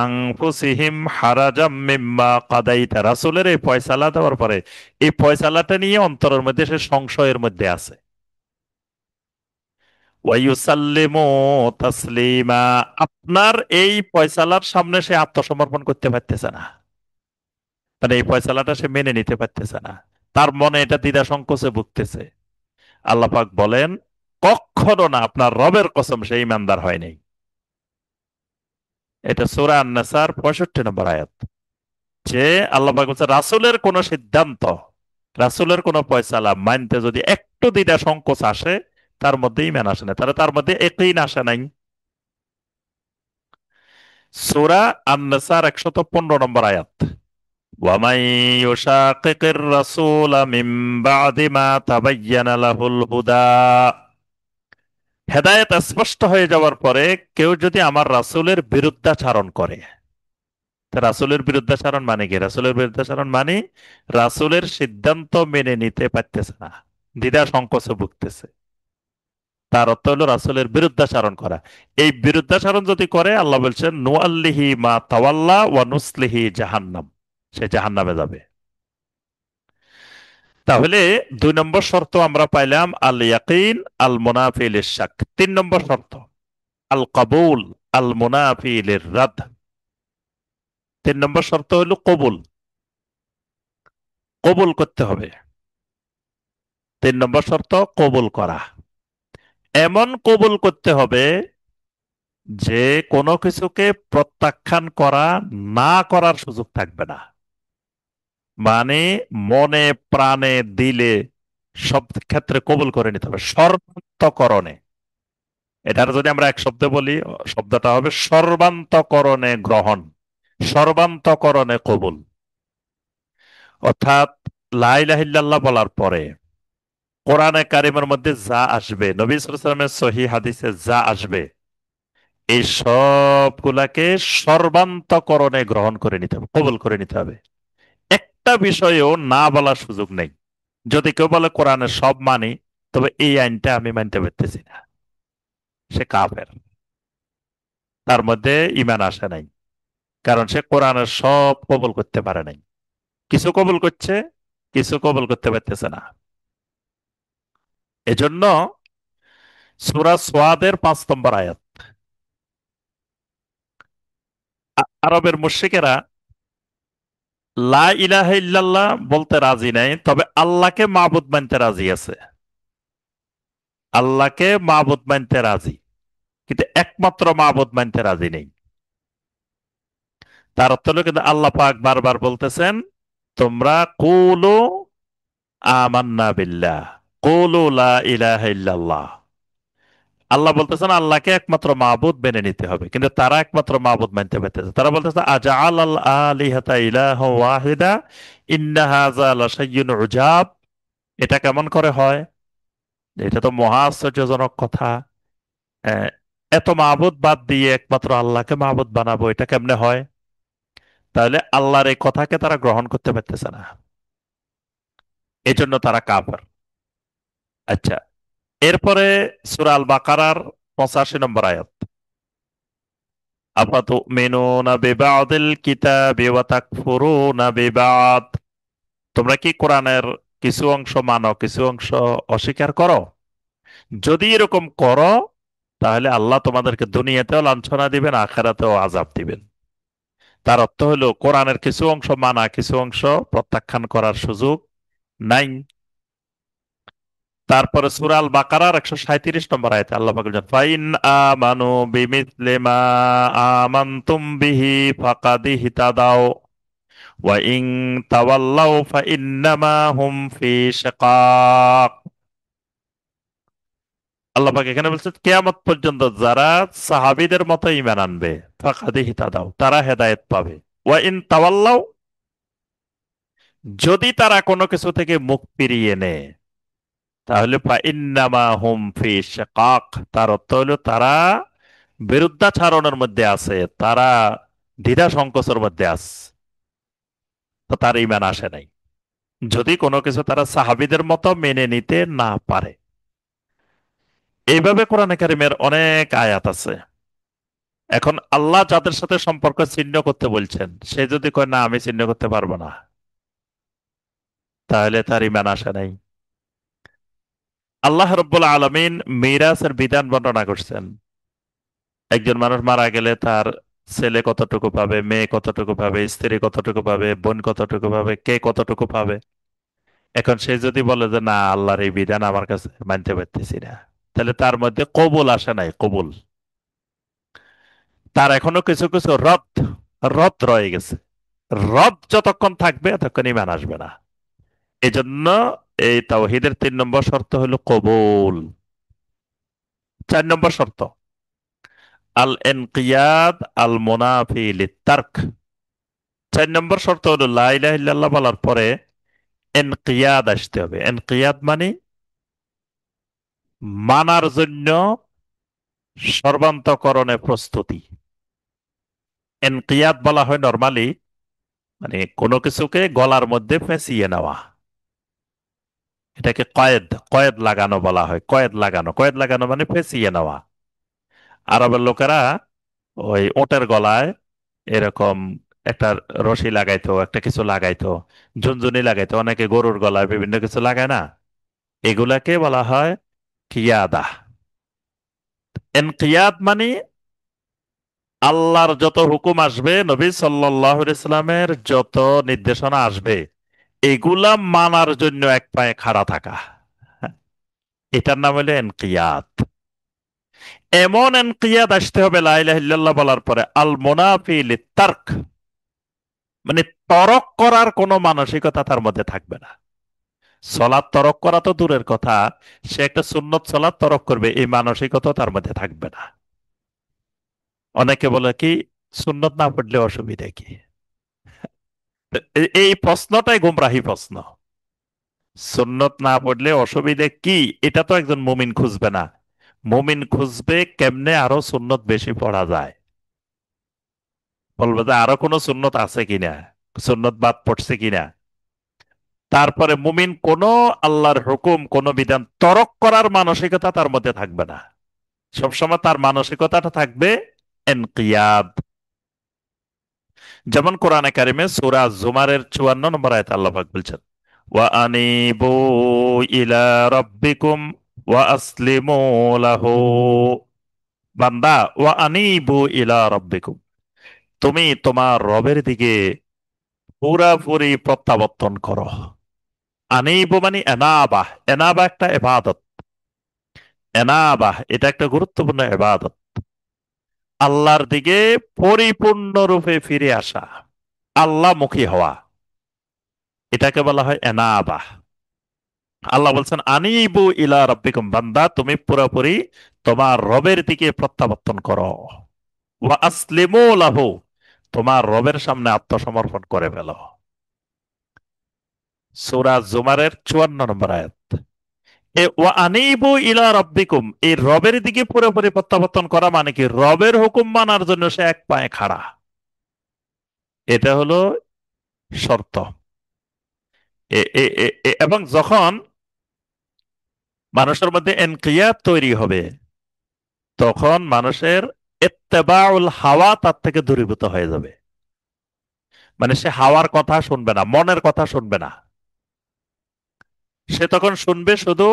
আনফুসিহিম হারাজাম মিম্মা কাদাইতা, রাসূলের এই ফয়সালা দেওয়ার পরে এই ফয়সালাটা নিয়ে অন্তরের মধ্যে সে সংশয়ের মধ্যে আছে, ওয়ায়ুসাল্লিমু তাসলিমা, আপনার এই ফয়সালার সামনে সে আত্মসমর্পণ করতে পারতেছে না, মানে এই ফয়সালাটা সে মেনে নিতে পারতেছে না, তার মনে এটা দ্বিধা সংকোচে ভুগতেছে। আল্লাহ পাক বলেন, কখনো না, আপনার রবের কসম, সে ইমানদার হয় নাই। এটা সূরা আন-নাসার 65 নম্বর আয়াত। যে আল্লাহ পাক বলছে, রাসূলের কোন সিদ্ধান্ত, রাসূলের কোন ফয়সালা মানতে যদি একটু দ্বিধা সংকোচ আসে, তার মধ্যে ঈমান আসে না, তার মধ্যে ইয়াকিন আসে নাই। সূরা আন-নাসার 115 নম্বর আয়াত, ওয়ামান ইউশাকিকির রাসূলা মিন বা'দি মা তাবায়্যানা লাহুল হুদা, হেদায়েত স্পষ্ট হয়ে যাওয়ার পরে কেউ যদি আমার রাসূলের বিরুদ্ধাচরণ করে, তা রাসূলের বিরুদ্ধাচরণ মানে কি? রাসূলের বিরুদ্ধাচরণ মানে রাসূলের সিদ্ধান্ত মেনে নিতে পারতেছে না, দ্বিধা সংকোচে ভুগতেছে, তার অর্থ হলো রাসূলের বিরুদ্ধাচরণ করা। এই বিরুদ্ধাচরণ যদি করে, আল্লাহ বলছেন নুআল্লিহি মা তাওয়াল্লা ওয়া নুসলিহি জাহান্নাম, সে জাহান্নামে যাবে। তাহলে 2 নম্বর শর্ত আমরা পাইলাম, আল ইয়াকিন আল মুনাফি লিশ-শাক। 3 নম্বর শর্ত, আল কাবুল আল মুনাফি লির-রাদ। 3 নম্বর শর্ত হলো কবুল, কবুল করতে হবে। 3 নম্বর শর্ত কবুল করা, এমন কবুল করতে হবে যে কোনো কিছুকে প্রত্যাখ্যান করা, না করার সুযোগ থাকবে না। মানে মনে প্রাণে দিলে সব ক্ষেত্রে কবুল করে নিতে হবে, সর্বান্তকরণে। এটার যদি আমরা এক শব্দে বলি, শব্দটা হবে সর্বান্তকরণে গ্রহণ, সর্বান্তকরণে কবুল। অর্থাৎ লা ইলাহা ইল্লাল্লাহ বলার পরে কোরআনে কারিমের মধ্যে যা আসবে, নবী সাল্লাল্লাহু আলাইহি ওয়াসাল্লামের সহিহ হাদিসে যা আসবে, এই সবগুলাকে সর্বান্তকরণে গ্রহণ করে নিতে হবে, কবুল করে নিতে হবে। একটা বিষয়েও না বলার সুযোগ নেই। যদি কেউ বলে কোরআনের সব মানি, তবে এই আইনটা আমি মানতে পারতেছি না, সে কাফের, তার মধ্যে ঈমান আসে নাই। কারণ সে কোরআনের সব কবুল করতে পারে নাই, কিছু কবুল করছে, কিছু কবুল করতে পারতেছে না। এজন্য সূরা সোয়াদের 5 নম্বর আয়াত, আরবের মুশরিকেরা লা ইলাহা ইল্লাল্লাহ বলতে রাজি নাই, তবে আল্লাহকে মাবুদ মানতে রাজি আছে, আল্লাহকে মাবুদ মানতে রাজি, কিন্তু একমাত্র মাবুদ মানতে রাজি নেই। তার অর্থ হলো, কিন্তু আল্লাহ পাক বারবার বলতেছেন, তোমরা কুলু আমান্না বিল্লাহ, কুলু লা ইলাহা ইল্লাল্লাহ। আল্লাহ বলতেছেন আল্লাহকে একমাত্র মাবুদ মেনে নিতে হবে, কিন্তু তারা একমাত্র মাবুদ মানতে পারতেছে। তারা বলতেছে আজআল আল আলিহাতা ইলাহা ওয়াহিদা ইন্না হাযা লাশাইয়ুন উজাব, এটা কেমন করে হয়? এটা তো মহা আশ্চর্যজনক কথা। আহ, এত মাবুদ বাদ দিয়ে একমাত্র আল্লাহকে মাবুদ বানাবো, এটা কেমনে হয়? তাহলে আল্লাহর এই কথাকে তারা গ্রহণ করতে পারতেছে না, এজন্য তারা কাফের। আচ্ছা, এরপরে সূরা আল বাকারার 85 নম্বর আয়াত, আফাতুমিনুনা বিবাদিল কিতাবি ওয়া তাকফুরুনা বিবাদ, তোমরা কি কোরআনের কিছু অংশ মানো, কিছু অংশ অস্বীকার করো? যদি এরকম করো, তাহলে আল্লাহ তোমাদেরকে দুনিয়াতেও লাঞ্ছনা দিবেন, আখিরাতেও আযাব দিবেন। তার অর্থ হলো কোরআনের কিছু অংশ মানা, কিছু অংশ প্রত্যাখ্যান করার সুযোগ নাই। তারপরে সূরা আল বাকারার 137 নম্বর আয়াতে আল্লাহ পাক বলেন, ফাইন আমানু বিমিসলি মা আমানতুম বিহি ফাকাদ ইহতাদাও ওয়া ইন তাওয়াল্লাউ ফাইন্নামা হুম ফি শিকাক। আল্লাহ পাক এখানে বলছেন, কিয়ামত পর্যন্ত যারা সাহাবীদের মতো ঈমান আনবে, ফাকাদ ইহতাদাও, তারা হেদায়েত পাবে। ওয়া ইন তাওয়াল্লাউ, যদি তারা কোনো কিছু থেকে মুখ ফিরিয়ে নেয়, তাহলে ফাইন্নামা হুম ফি শিকাক, তার অর্থ হলো তারা বিরুদ্ধাচরণের মধ্যে আছে, তারা দ্বিধা সংকোচের মধ্যে আছে, তো তার ঈমান আসে নাই। যদি কোনো কিছু তারা সাহাবীদের মতো মেনে নিতে না পারে। এইভাবে কোরআনে কারিমের অনেক আয়াত আছে। এখন আল্লাহ যাদের সাথে সম্পর্ক ছিন্ন করতে বলছেন, সে যদি কয় না আমি ছিন্ন করতে পারবো না, তাহলে তার ঈমান আসে নাই। আল্লাহ রব্বুল আলামিন মিরাসের বিধান বর্ণনা করছেন। একজন মানুষ মারা গেলে তার ছেলে কতটুকু পাবে, মেয়ে কতটুকু পাবে, স্ত্রী কতটুকু পাবে, বোন কতটুকু পাবে, কে কতটুকু পাবে। এখন সে যদি বলে যে না, আল্লাহর এই বিধান আমার কাছে মানতে পারতেছি না, তাহলে তার মধ্যে কবুল আসে নাই, কবুল। তার এখনো কিছু কিছু রদ রদ রয়ে গেছে। রদ যতক্ষণ থাকবে ততক্ষণ ঈমান আসবে না। এজন্য এই তাওহীদের 3 নম্বর শর্ত হলো কবুল। 4 নম্বর শর্ত আল ইনকিয়াদ আল মুনাফি লিত-তারক। 4 নম্বর শর্ত হলো লা ইলাহা ইল্লাল্লাহ বলার পরে ইনকিয়াদ আসতে হবে। ইনকিয়াদ মানে মানার জন্য সর্বান্তকরণে প্রস্তুতি। ইনকিয়াদ বলা হয় নরমালি মানে কোনো কিছুকে গলার মধ্যে ফেঁসিয়ে নেওয়া। এটাকে কয়েদ কয়েদ লাগানো বলা হয়। কয়েদ লাগানো, কয়েদ লাগানো মানে ফেঁসিয়ে নেওয়া। আরবের লোকেরা ওই ওটের গলায় এরকম একটা রশি লাগাইতো, একটা কিছু লাগাইতো, ঝুনঝুনি লাগাইতো, অনেকে গরুর গলায় বিভিন্ন কিছু লাগায় না, এগুলাকে বলা হয় কিয়াদা। এনকিয়াদ মানে আল্লাহর যত হুকুম আসবে, নবী সাল্লাল্লাহু আলাইহি সাল্লামের যত নির্দেশনা আসবে, এগুলা মানার জন্য এক পায়ে খাড়া থাকা। এটার নাম হলো এনকিয়াদ। এমন এনকিয়াদ আসতে হবে লা ইলাহা ইল্লাল্লাহ বলার পরে আল মুনাফি লিত-তারক, মানে তরক করার কোনো মানসিকতা তার মধ্যে থাকবে না। সলাৎ তরক করা তো দূরের কথা, সে একটা সুন্নত সলাৎ তরক করবে এই মানসিকতা তার মধ্যে থাকবে না। অনেকে বলে কি সুন্নত না পড়লে অসুবিধা কি? এই প্রশ্নটাই গুমরাহি প্রশ্ন। সুন্নত না পড়লে অসুবিধা কি, এটা তো একজন মুমিন খুঁজবে না। মুমিন খুঁজবে কেমনে আরো সুন্নত বেশি পড়া যায়। বলবে যে আরো কোনো সুন্নত আছে কিনা, সুন্নত বাদ পড়ছে কিনা। তারপরে মুমিন কোন আল্লাহর হুকুম, কোন বিধান তরক করার মানসিকতা তার মধ্যে থাকবে না। সবসময় তার মানসিকতাটা থাকবে এনকিয়াদ। যেমন কোরআনে কারিমে সূরা জুমারের 54 নম্বর আয়াতে আল্লাহ পাক বলছেন, ওয়া আনিবু ইলা রাব্বিকুম ওয়া আসলিমু লাহু। বান্দা, ওয়া আনিবু ইলা রাব্বিকুম, তুমি তোমার রবের দিকে পুরাপুরি প্রত্যাবর্তন করো। আনিবু মানে এনাবাহ। এনাবাহ একটা ইবাদত। এনাবাহ এটা একটা গুরুত্বপূর্ণ ইবাদত। আল্লাহর দিকে পরিপূর্ণরূপে ফিরে আসা, আল্লাহমুখী হওয়া, এটাকে বলা হয় এনাবাহ। আল্লাহ বলছেন আনিবু ইলা রাব্বিকুম, বান্দা তুমি পুরোপুরি তোমার রবের দিকে প্রত্যাবর্তন করো। ওয়া আসলিমু লাহু, তোমার রবের সামনে আত্মসমর্পণ করে ফেলো। সূরা জুমারের 54 নম্বর আয়াত। এ ওয়া আনিবু ইলা রাব্বিকুম, এই রবের দিকে পুরোপুরি প্রত্যাবর্তন করা মানে কি রবের হুকুম মানার জন্য সে এক পায়ে খাড়া। এটা হলো শর্ত। এবং যখন মানুষের মধ্যে এনকিয়াত তৈরি হবে, তখন মানুষের ইত্তেবাউল হাওয়া তার থেকে দূরীভূত হয়ে যাবে। মানে সে হাওয়ার কথা শুনবে না, মনের কথা শুনবে না। সে তখন শুনবে শুধু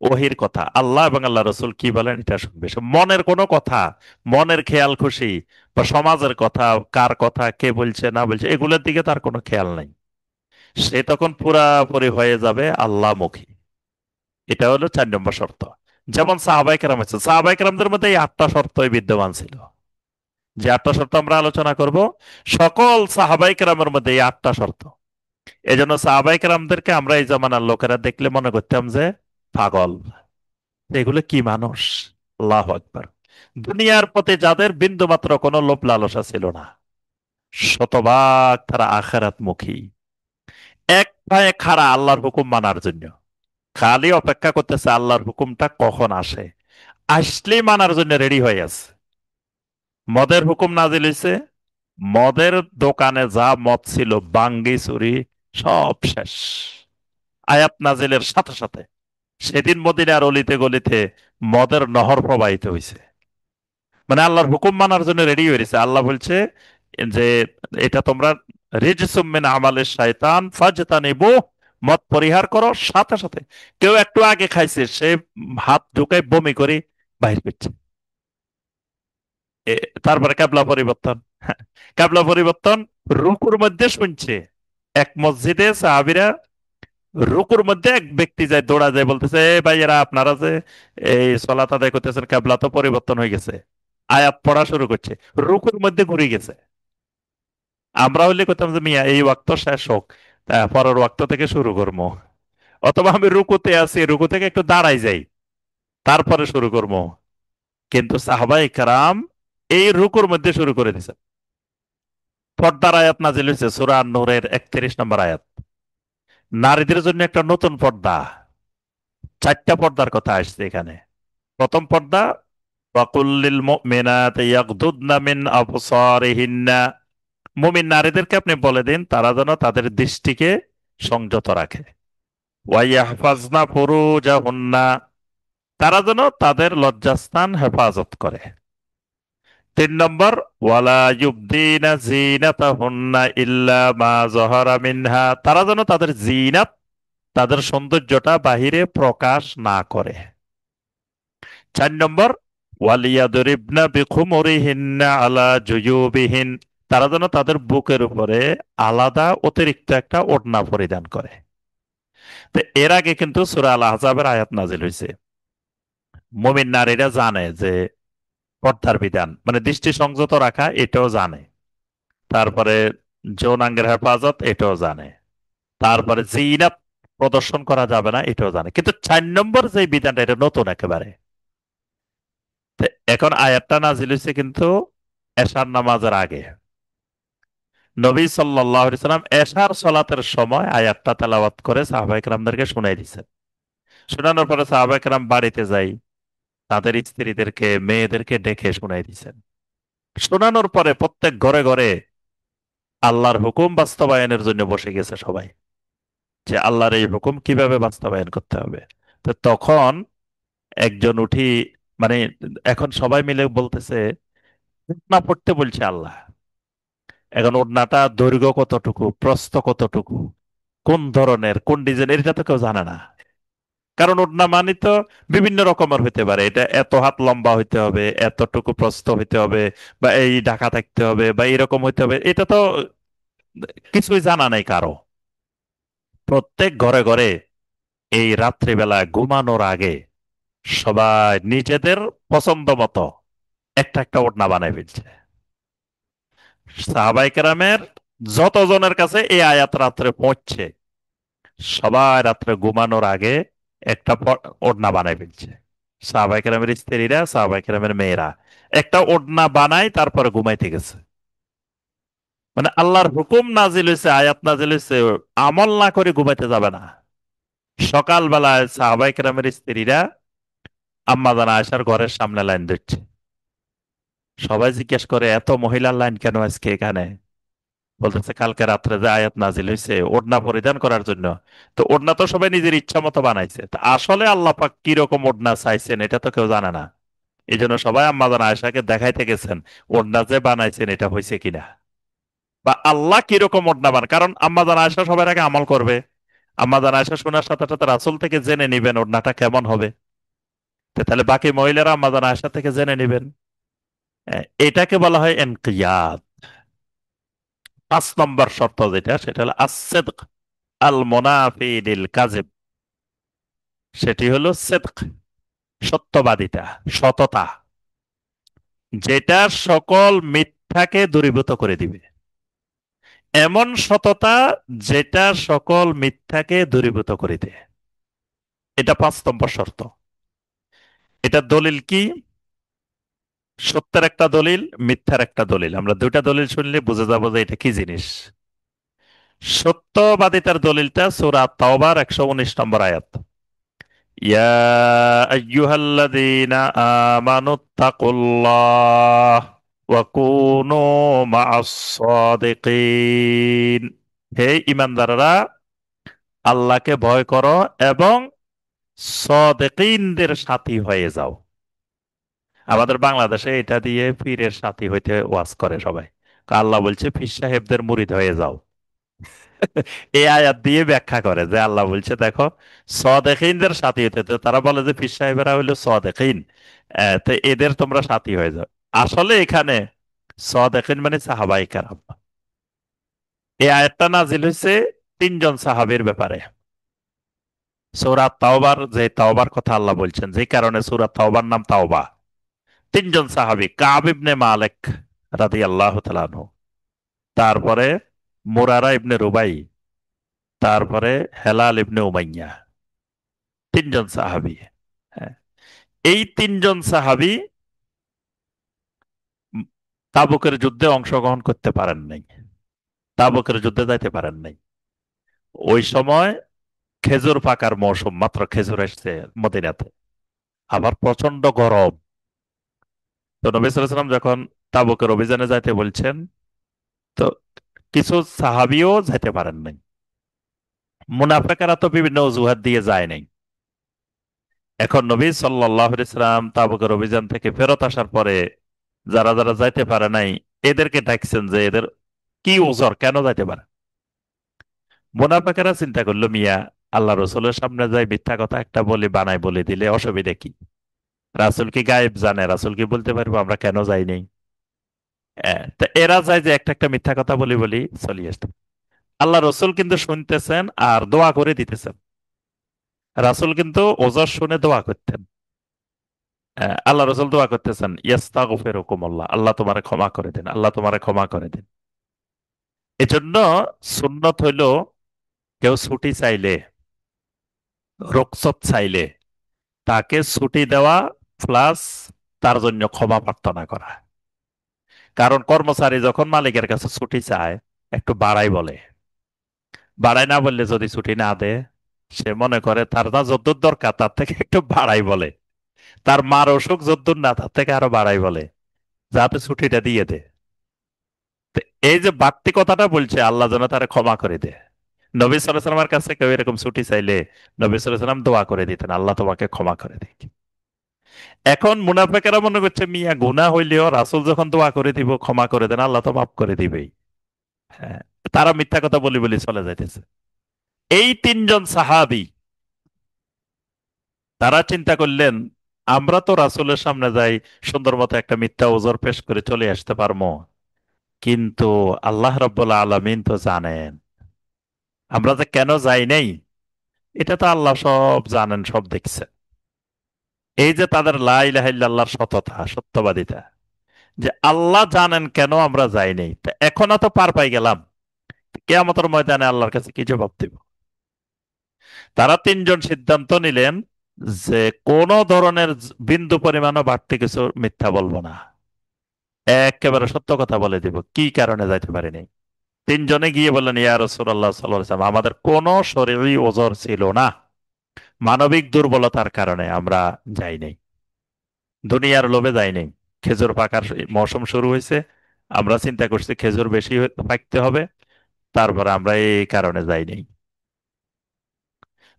ওহির কথা, আল্লাহ এবং আল্লাহ রসুল কি বলেন এটা শুনবে। সে মনের কোনো কথা, মনের খেয়াল খুশি বা সমাজের কথা, কার কথা কে বলছে না বলছে, এগুলোর দিকে তার কোনো খেয়াল নাই। সে তখন পুরাপুরি হয়ে যাবে আল্লাহমুখী। এটা হলো 4 নম্বর শর্ত। যেমন সাহাবাই কেরাম আছে, সাহাবাই কেরামদের মধ্যে এই 8টা শর্তই বিদ্যমান ছিল। যে 8টা শর্ত আমরা আলোচনা করব, সকল সাহাবাই কেরামের মধ্যে এই 8টা শর্ত। এই জন্য সাহাবাই কেরামদেরকে আমরা এই জামানার লোকেরা দেখলে মনে করতাম যে পাগল, এগুলো কি মানুষ। আল্লাহু আকবার। দুনিয়ার প্রতি যাদের বিন্দু মাত্র কোনো লোভ লালসা ছিল না, শতভাগ তারা আখিরাতমুখী। এক পায়ে খাড়া আল্লাহর হুকুম মানার জন্য, খালি অপেক্ষা করতেছে আল্লাহর হুকুমটা কখন আসে, আসলেই মানার জন্য রেডি হয়ে আছে। মদের হুকুম নাজিল হইছে, মদের দোকানে যা মদ ছিল বাঙ্গি চুরি সব শেষ আয়াত নাজিলের সাথে সাথে। সেদিন মদিনার অলিতে গলিতে মদের নহর প্রবাহিত হয়েছে। মানে আল্লাহর হুকুম মানার জন্য রেডি হয়ে গেছে। আল্লাহ বলছে যে এটা তোমরা রিজসুম মিন আমালিশ শাইতান ফাজতানিবু, মদ পরিহার করো। সাথে সাথে কেউ একটু আগে খাইছে, সে হাত ঢুকায় বমি করে বাহির করছে। তারপরে ক্যাবলা পরিবর্তন, ক্যাবলা পরিবর্তন রুকুর মধ্যে শুনছে। এক মসজিদে সাহাবীরা রুকুর মধ্যে এক ব্যক্তি যায়, দৌড়া যায়, বলতেছে এ ভাইয়েরা আপনারা যে এই সলাত আদায় করতেছেন ক্যাবলা তো পরিবর্তন হয়ে গেছে। আয়াত পড়া শুরু করছে, রুকুর মধ্যে ঘুরে গেছে। আমরা হইলে করতাম যে মিয়া এই ওয়াক্ত শেষ হোক, পরের ওয়াক্ত থেকে শুরু করবো। অথবা আমি রুকুতে আছি, রুকু থেকে একটু দাঁড়াই যাই, তারপরে শুরু করবো। কিন্তু সাহাবাই কারাম এই রুকুর মধ্যে শুরু করে দিছে। পর্দার আয়াত নাজিল হয়েছে সূরা নূরের 31 নম্বর আয়াত। নারীদের জন্য একটা নতুন পর্দা, চারটা পর্দার কথা আসছে এখানে। প্রথম পর্দা ওয়াকুল্লিল মুমিনাতি ইয়াগদুদনা মিন আবসারিহিন্না, মুমিন নারীদেরকে আপনি বলে দিন তারা যেন তাদের দৃষ্টিকে সংযত রাখে। ওয়াইয়াহফাজনা ফুরুজাহুন্না, তারা যেন তাদের লজ্জাস্থান হেফাজত করে। তিন নম্বর ওয়ালা ইউবদিনা জিনাতাহুন্না ইল্লা মা যহারা মিনহা, তারা যেন তাদের জিনাত, তাদের সৌন্দর্যটা বাহিরে প্রকাশ না করে। চার নম্বর ওয়ালিয়াদরিবনা বিখুমুরিহিন্না আলা জুয়ুবিহিন, তারা যেন তাদের বুকের উপরে আলাদা অতিরিক্ত একটা ওড়না পরিধান করে। তো এর আগে কিন্তু সূরা আল আহজাবের আয়াত নাজিল হয়েছে। মুমিন নারীরা জানে যে পর্দার বিধান মানে দৃষ্টি সংযত রাখা, এটাও জানে। তারপরে যৌনাঙ্গের হেফাজত, এটাও জানে। তারপরে জিনাত প্রদর্শন করা যাবে না, এটাও জানে। কিন্তু 4 নম্বর যে বিধানটা, এটা নতুন একেবারে। তো এখন আয়াতটা নাজিল হয়েছে কিন্তু এশার নামাজের আগে। নবী সাল্লাল্লাহু আলাইহি সাল্লাম এশার সলাতের সময় আয়াতটা তেলাওয়াত করে সাহাবায়ে কেরামদেরকে শুনাই দিয়েছেন। শোনানোর পরে সাহাবায়ে কেরাম বাড়িতে যাই, তাদের স্ত্রীদেরকে মেয়েদেরকে ডেকে শুনাই দিয়েছেন। শোনানোর পরে প্রত্যেক ঘরে ঘরে আল্লাহর হুকুম বাস্তবায়নের জন্য বসে গেছে সবাই, যে আল্লাহর এই হুকুম কিভাবে বাস্তবায়ন করতে হবে। তো তখন একজন উঠি, মানে এখন সবাই মিলে বলতেছে ওড়না পড়তে বলছে আল্লাহ। এখন ওড়নাটা দৈর্ঘ্য কতটুকু, প্রস্থ কতটুকু, কোন ধরনের, কোন ডিজাইনের, এটা তো কেউ জানে না। কারণ ওড়না মানে তো বিভিন্ন রকমের হইতে পারে, এটা এত হাত লম্বা হইতে হবে, এতটুকু প্রস্থ হইতে হবে, বা এই ঢাকা থাকতে হবে, বা এরকম হইতে হবে, এটা তো কিছুই জানা নাই কারো। প্রত্যেক ঘরে ঘরে এই রাত্রিবেলা ঘুমানোর আগে সবাই নিজেদের পছন্দ মতো একটা একটা ওড়না বানাই ফেলছে। সাহাবাই কেরামের যতজনের কাছে এই আয়াত রাত্রে পৌঁছছে, সবাই রাত্রে ঘুমানোর আগে একটা ওড়না বানাই ফেলছে। সাহাবাই কেরামের স্ত্রীরা, সাহাবাই কেরামের মেয়েরা একটা ওড়না বানায় তারপরে ঘুমাইতে গেছে। মানে আল্লাহর হুকুম নাজিল হয়েছে, আয়াত নাজিল হয়েছে, আমল না করে ঘুমাইতে যাবে না। সকালবেলায় সাহাবাই কেরামের স্ত্রীরা আম্মা জানা আয়েশার ঘরের সামনে লাইন দিচ্ছে। সবাই জিজ্ঞেস করে এত মহিলার লাইন কেন আজকে এখানে? বলতেছে কালকে রাত্রে যে আয়াত নাজিল হয়েছে ওড়না পরিধান করার জন্য। তো ওড়না তো সবাই নিজের ইচ্ছা মতো বানাইছে, তা আসলে আল্লাহ পাক কিরকম ওড়না চাইছেন এটা তো কেউ জানে না। এই জন্য সবাই আম্মা জানা আয়েশাকে দেখাইতে গেছেন ওড়না যে বানাইছেন এটা হয়েছে কিনা, বা আল্লাহ কিরকম ওড়না বান। কারণ আম্মা জানা আয়েশা সবার আগে আমল করবে, আম্মা জানা আয়েশা শোনার সাথে সাথে রাসূল থেকে জেনে নিবেন ওড়নাটা কেমন হবে। তো তাহলে বাকি মহিলারা আম্মা জানা আয়েশা থেকে জেনে নিবেন। এটাকে বলা হয় ইনকিয়াদ। 5 নম্বর শর্ত যেটা, সেটা হলো as-sidq আল মুনাফি লিল কাযিব, সেটি হলো সিদক, সত্যবাদিতা, সততা, যেটা সকল মিথ্যাকে দূরীভূত করে দিবে। এমন সততা যেটা সকল মিথ্যাকে দূরীভূত করে দেয়। এটা 5 নম্বর শর্ত। এটা দলিল কি? সত্যের একটা দলিল, মিথ্যার একটা দলিল। আমরা দুইটা দলিল শুনলে বুঝে যাবো যে এটা কি জিনিস। সত্যবাদিতার দলিলটা সূরা তাওবার 119 নম্বর আয়াত। ইয়া আইয়ুহাল্লাযীনা আমানুত্তাকুল্লাহ ওয়া কুনু মা'আস সাদিকিন। হে ঈমানদাররা, আল্লাহকে ভয় করো এবং সাদিকিনদের সাথী হয়ে যাও। আমাদের বাংলাদেশে এটা দিয়ে পীরের সাথী হইতে ওয়াজ করে সবাই। আল্লাহ বলছে পীর সাহেবদের মুরিদ হয়ে যাও। এই আয়াত দিয়ে ব্যাখ্যা করে যে আল্লাহ বলছে দেখো, সদেকিনদের সাথী হতে, তো তারা বলে যে পীর সাহেবেরা হইলো সদেকিন, তো এদের তোমরা সাথী হয়ে যাও। আসলে এখানে সদেকিন মানে সাহাবাই কেরাম। এই আয়াতটা নাজিল হয়েছে তিনজন সাহাবীর ব্যাপারে। সূরা তাওবার, যে তাওবার কথা আল্লাহ বলছেন, যে কারণে সূরা তাওবার নাম তাওবা। তিনজন সাহাবী, কাব ইবনে মালিক রাদিয়াল্লাহু তাআলা আনহু, তারপরে মুরারা ইবনে রুবাই, তারপরে হেলাল ইবনে উমাইয়া। তিনজন সাহাবী। হ্যাঁ, এই তিনজন সাহাবী উম, তাবুকের যুদ্ধে অংশগ্রহণ করতে পারেন নাই, তাবুকের যুদ্ধে যাইতে পারেন নাই। ওই সময় খেজুর পাকার মৌসুম, মাত্র খেজুর এসছে মদিনাতে, আবার প্রচন্ড গরম। তো নবী সাল্লাল্লাহু আলাইহি ওয়াসাল্লাম যখন তাবুকের অভিযানে যাইতে বলছেন, তো কিছু সাহাবীও যাইতে পারেন নাই। মুনাফিকরা তো বিভিন্ন অজুহাত দিয়ে যায় নাই। এখন নবী সাল্লাল্লাহু আলাইহি সাল্লাম তাবুকের অভিযান থেকে ফেরত আসার পরে যারা যারা যাইতে পারে নাই, এদেরকে ডাকছেন যে এদের কি ওজর, কেন যাইতে পারে। মুনাফিকেরা চিন্তা করলো, মিয়া আল্লাহ রসুলের সামনে যাই মিথ্যা কথা একটা বলি, বানাই বলে দিলে অসুবিধা কি? রাসূল কি গায়েব জানে? রাসূল কি বলতে পারবো আমরা কেন যাই নাই? তা এরা যায় যে একটা একটা মিথ্যা কথা বলি বলি চলিয়ে আসতো। আল্লাহ রসুল কিন্তু শুনতেছেন আর দোয়া করে দিতেছেন। রাসূল কিন্তু ওজর শুনে দোয়া করতেন। আল্লাহ রসুল দোয়া করতেছেন, ইস্তাগফিরুকুমুল্লাহ, আল্লাহ তোমারে ক্ষমা করে দিন, আল্লাহ তোমারে ক্ষমা করে দিন। এজন্য সুন্নত হইল, কেউ ছুটি চাইলে, রুখসত চাইলে তাকে ছুটি দেওয়া, প্লাস তার জন্য ক্ষমা প্রার্থনা করা। কারণ কর্মচারী যখন মালিকের কাছে ছুটি চায়, একটু বাড়াই বলে। বাড়াই না বললে যদি ছুটি না দেয়, সে মনে করে তার না যদ্দুর দরকার তার থেকে একটু বাড়াই বলে। তার মার অসুখ যদ্দুর না, তার থেকে আরো বাড়াই বলে, যাতে ছুটিটা দিয়ে দে। তো এই যে বাড়তি কথাটা বলছে, আল্লাহ যেন তারা ক্ষমা করে দেয়। নবী সাল্লাল্লাহু আলাইহি ওয়াসাল্লামের কাছে কেউ এরকম ছুটি চাইলে নবী সাল্লাল্লাহু আলাইহি ওয়াসাল্লাম দোয়া করে দিতেন, আল্লাহ তোমাকে ক্ষমা করে দিক। এখন মুনাফিকেরা মনে করছে মিয়া গুনাহ হইলেও রাসূল যখন দোয়া করে দিব, ক্ষমা করে দেন, আল্লাহ তো মাফ করে দিবেই। হ্যাঁ, তারা মিথ্যা কথা বলি বলি চলে যাইতেছে। এই তিনজন সাহাবী, তারা চিন্তা করলেন, আমরা তো রাসূলের সামনে যাই সুন্দর মতো একটা মিথ্যা ওজর পেশ করে চলে আসতে পারবো, কিন্তু আল্লাহ রাব্বুল আলামিন তো জানেন আমরা যে কেন যাই নাই। এটা তো আল্লাহ সব জানেন, সব দেখছেন। এই যে তাদের লা ইলাহা ইল্লাল্লাহর সততা, সত্যবাদিতা, যে আল্লাহ জানেন কেন আমরা যাই নাই, তা এখনো তো পার পাই গেলাম, কিয়ামতের ময়দানে আল্লাহর কাছে কি জবাব দিব? তারা তিনজন সিদ্ধান্ত নিলেন যে কোন ধরনের বিন্দু পরিমাণও বাড়তি কিছু মিথ্যা বলবো না, একেবারে সত্য কথা বলে দিব কি কারণে যাইতে পারিনি। তিনজনে গিয়ে বললেন, ইয়া রাসূলুল্লাহ সাল্লাল্লাহু আলাইহি ওয়াসাল্লাম, আমাদের কোনো শরীরী ওজর ছিল না, মানবিক দুর্বলতার কারণে আমরা যাই নাই, দুনিয়ার লোভে যাই নাই। খেজুর পাকার মৌসুম শুরু হয়েছে, আমরা চিন্তা করছি খেজুর বেশি পাকতে হবে, তারপরে আমরা এই কারণে যাই নাই।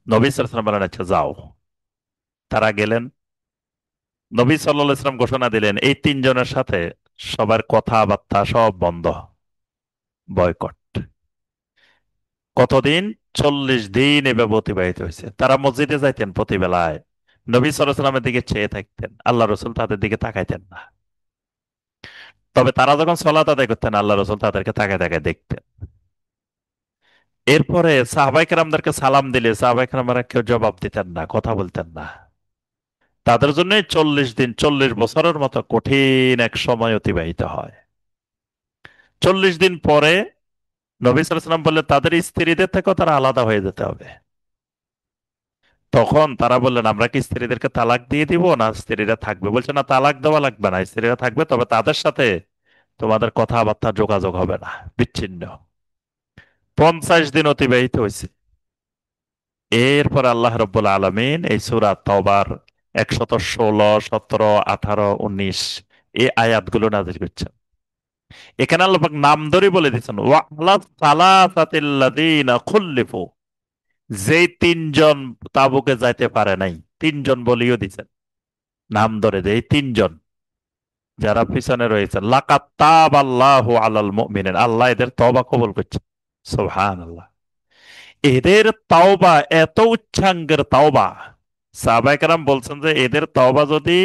নবী সাল্লাল্লাহু আলাইহি ওয়াসাল্লাম বলেন, আচ্ছা যাও। তারা গেলেন। নবী সাল্লাল্লাহু আলাইহি ওয়াসাল্লাম ঘোষণা দিলেন, এই তিনজনের সাথে সবার কথাবার্তা সব বন্ধ, বয়কট। কতদিন? 40 দিন এভাবে অতিবাহিত হয়েছে। তারা মসজিদে যাইতেন প্রতিবেলায়, নবী সাল্লাল্লাহু আলাইহি ওয়াসাল্লামের দিকে চেয়ে থাকতেন, আল্লাহ রসুল তাদের দিকে তাকাইতেন না। তবে তারা যখন সালাত আদায় করতেন, আল্লাহ রসুল তাদেরকে তাকায় তাকায় দেখতেন। এরপরে সাহাবাই কেরামদেরকে সালাম দিলে সাহাবাই কেরামরা কেউ জবাব দিতেন না, কথা বলতেন না। তাদের জন্য 40 দিন, 40 বছরের মতো কঠিন এক সময় অতিবাহিত হয়। 40 দিন পরে নবী সাল্লাল্লাহু আলাইহি ওয়াসাল্লাম বললেন, তাদের স্ত্রীদের থেকেও তারা আলাদা হয়ে যেতে হবে। তখন তারা বললেন, আমরা কি স্ত্রীদেরকে তালাক দিয়ে দিব, না স্ত্রীরা থাকবে? বলছে না, তালাক দেওয়া লাগবে না, স্ত্রীরা থাকবে, তবে তাদের সাথে তোমাদের কথাবার্তা যোগাযোগ হবে না, বিচ্ছিন্ন। 50 দিন অতিবাহিত হয়েছে। এরপর আল্লাহ রব্বুল আলমিন এই সূরা তওবার 116, 17, 18, 19 এই আয়াতগুলো নাযিল করছেন। এখানে আল্লাহ পাক নাম ধরে বলে দিচ্ছেন, ওয়া আলা সালাসাতিল্লাযীনা খুল্লিফু, যেই তিনজন তাবুকে যাইতে পারে নাই, তিনজন বলিও দিচ্ছেন নাম ধরে, যে এই তিনজন যারা পিছনে রয়েছে, লাকাত তাবাল্লাহু আলাল মুমিনিন, আল্লাহ এদের তওবা কবুল করছে। সুবহানাল্লাহ। এদের তাওবা এত উচ্চাঙ্গের তাওবা, সাহাবায়ে কেরাম বলছেন যে এদের তওবা যদি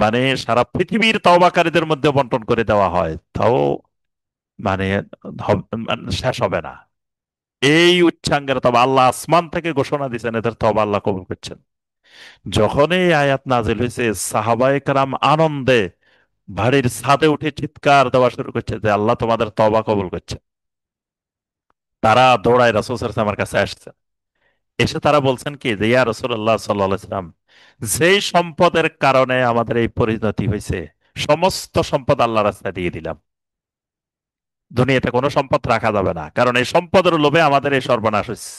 মানে সারা পৃথিবীর তওবাকারীদের মধ্যে বন্টন করে দেওয়া হয় তাও মানে শেষ হবে না। এই উচ্চাঙ্গের তওবা, আল্লাহ আসমান থেকে ঘোষণা দিচ্ছেন এদের তওবা আল্লাহ কবুল করছেন। যখন এই আয়াত নাজিল হয়েছে, সাহাবায়ে কেরাম আনন্দে বাড়ির ছাদে উঠে চিৎকার দেওয়া শুরু করছে যে আল্লাহ তোমাদের তওবা কবুল করছে। তারা দৌড়ায় রাসূল সাল্লাল্লাহু আলাইহি ওয়াসাল্লামের কাছে আসছে। এসে তারা বলছেন কি যে, ইয়া রাসূলুল্লাহ সাল্লাল্লাহু আলাইহি ওয়াসাল্লাম, যেই সম্পদের কারণে আমাদের এই পরিণতি হয়েছে, সমস্ত সম্পদ আল্লাহর রাস্তায় দিয়ে দিলাম। দুনিয়াতে কোনো সম্পদ রাখা যাবে না, কারণ এই সম্পদের লোভে আমাদের এই সর্বনাশ হয়েছে।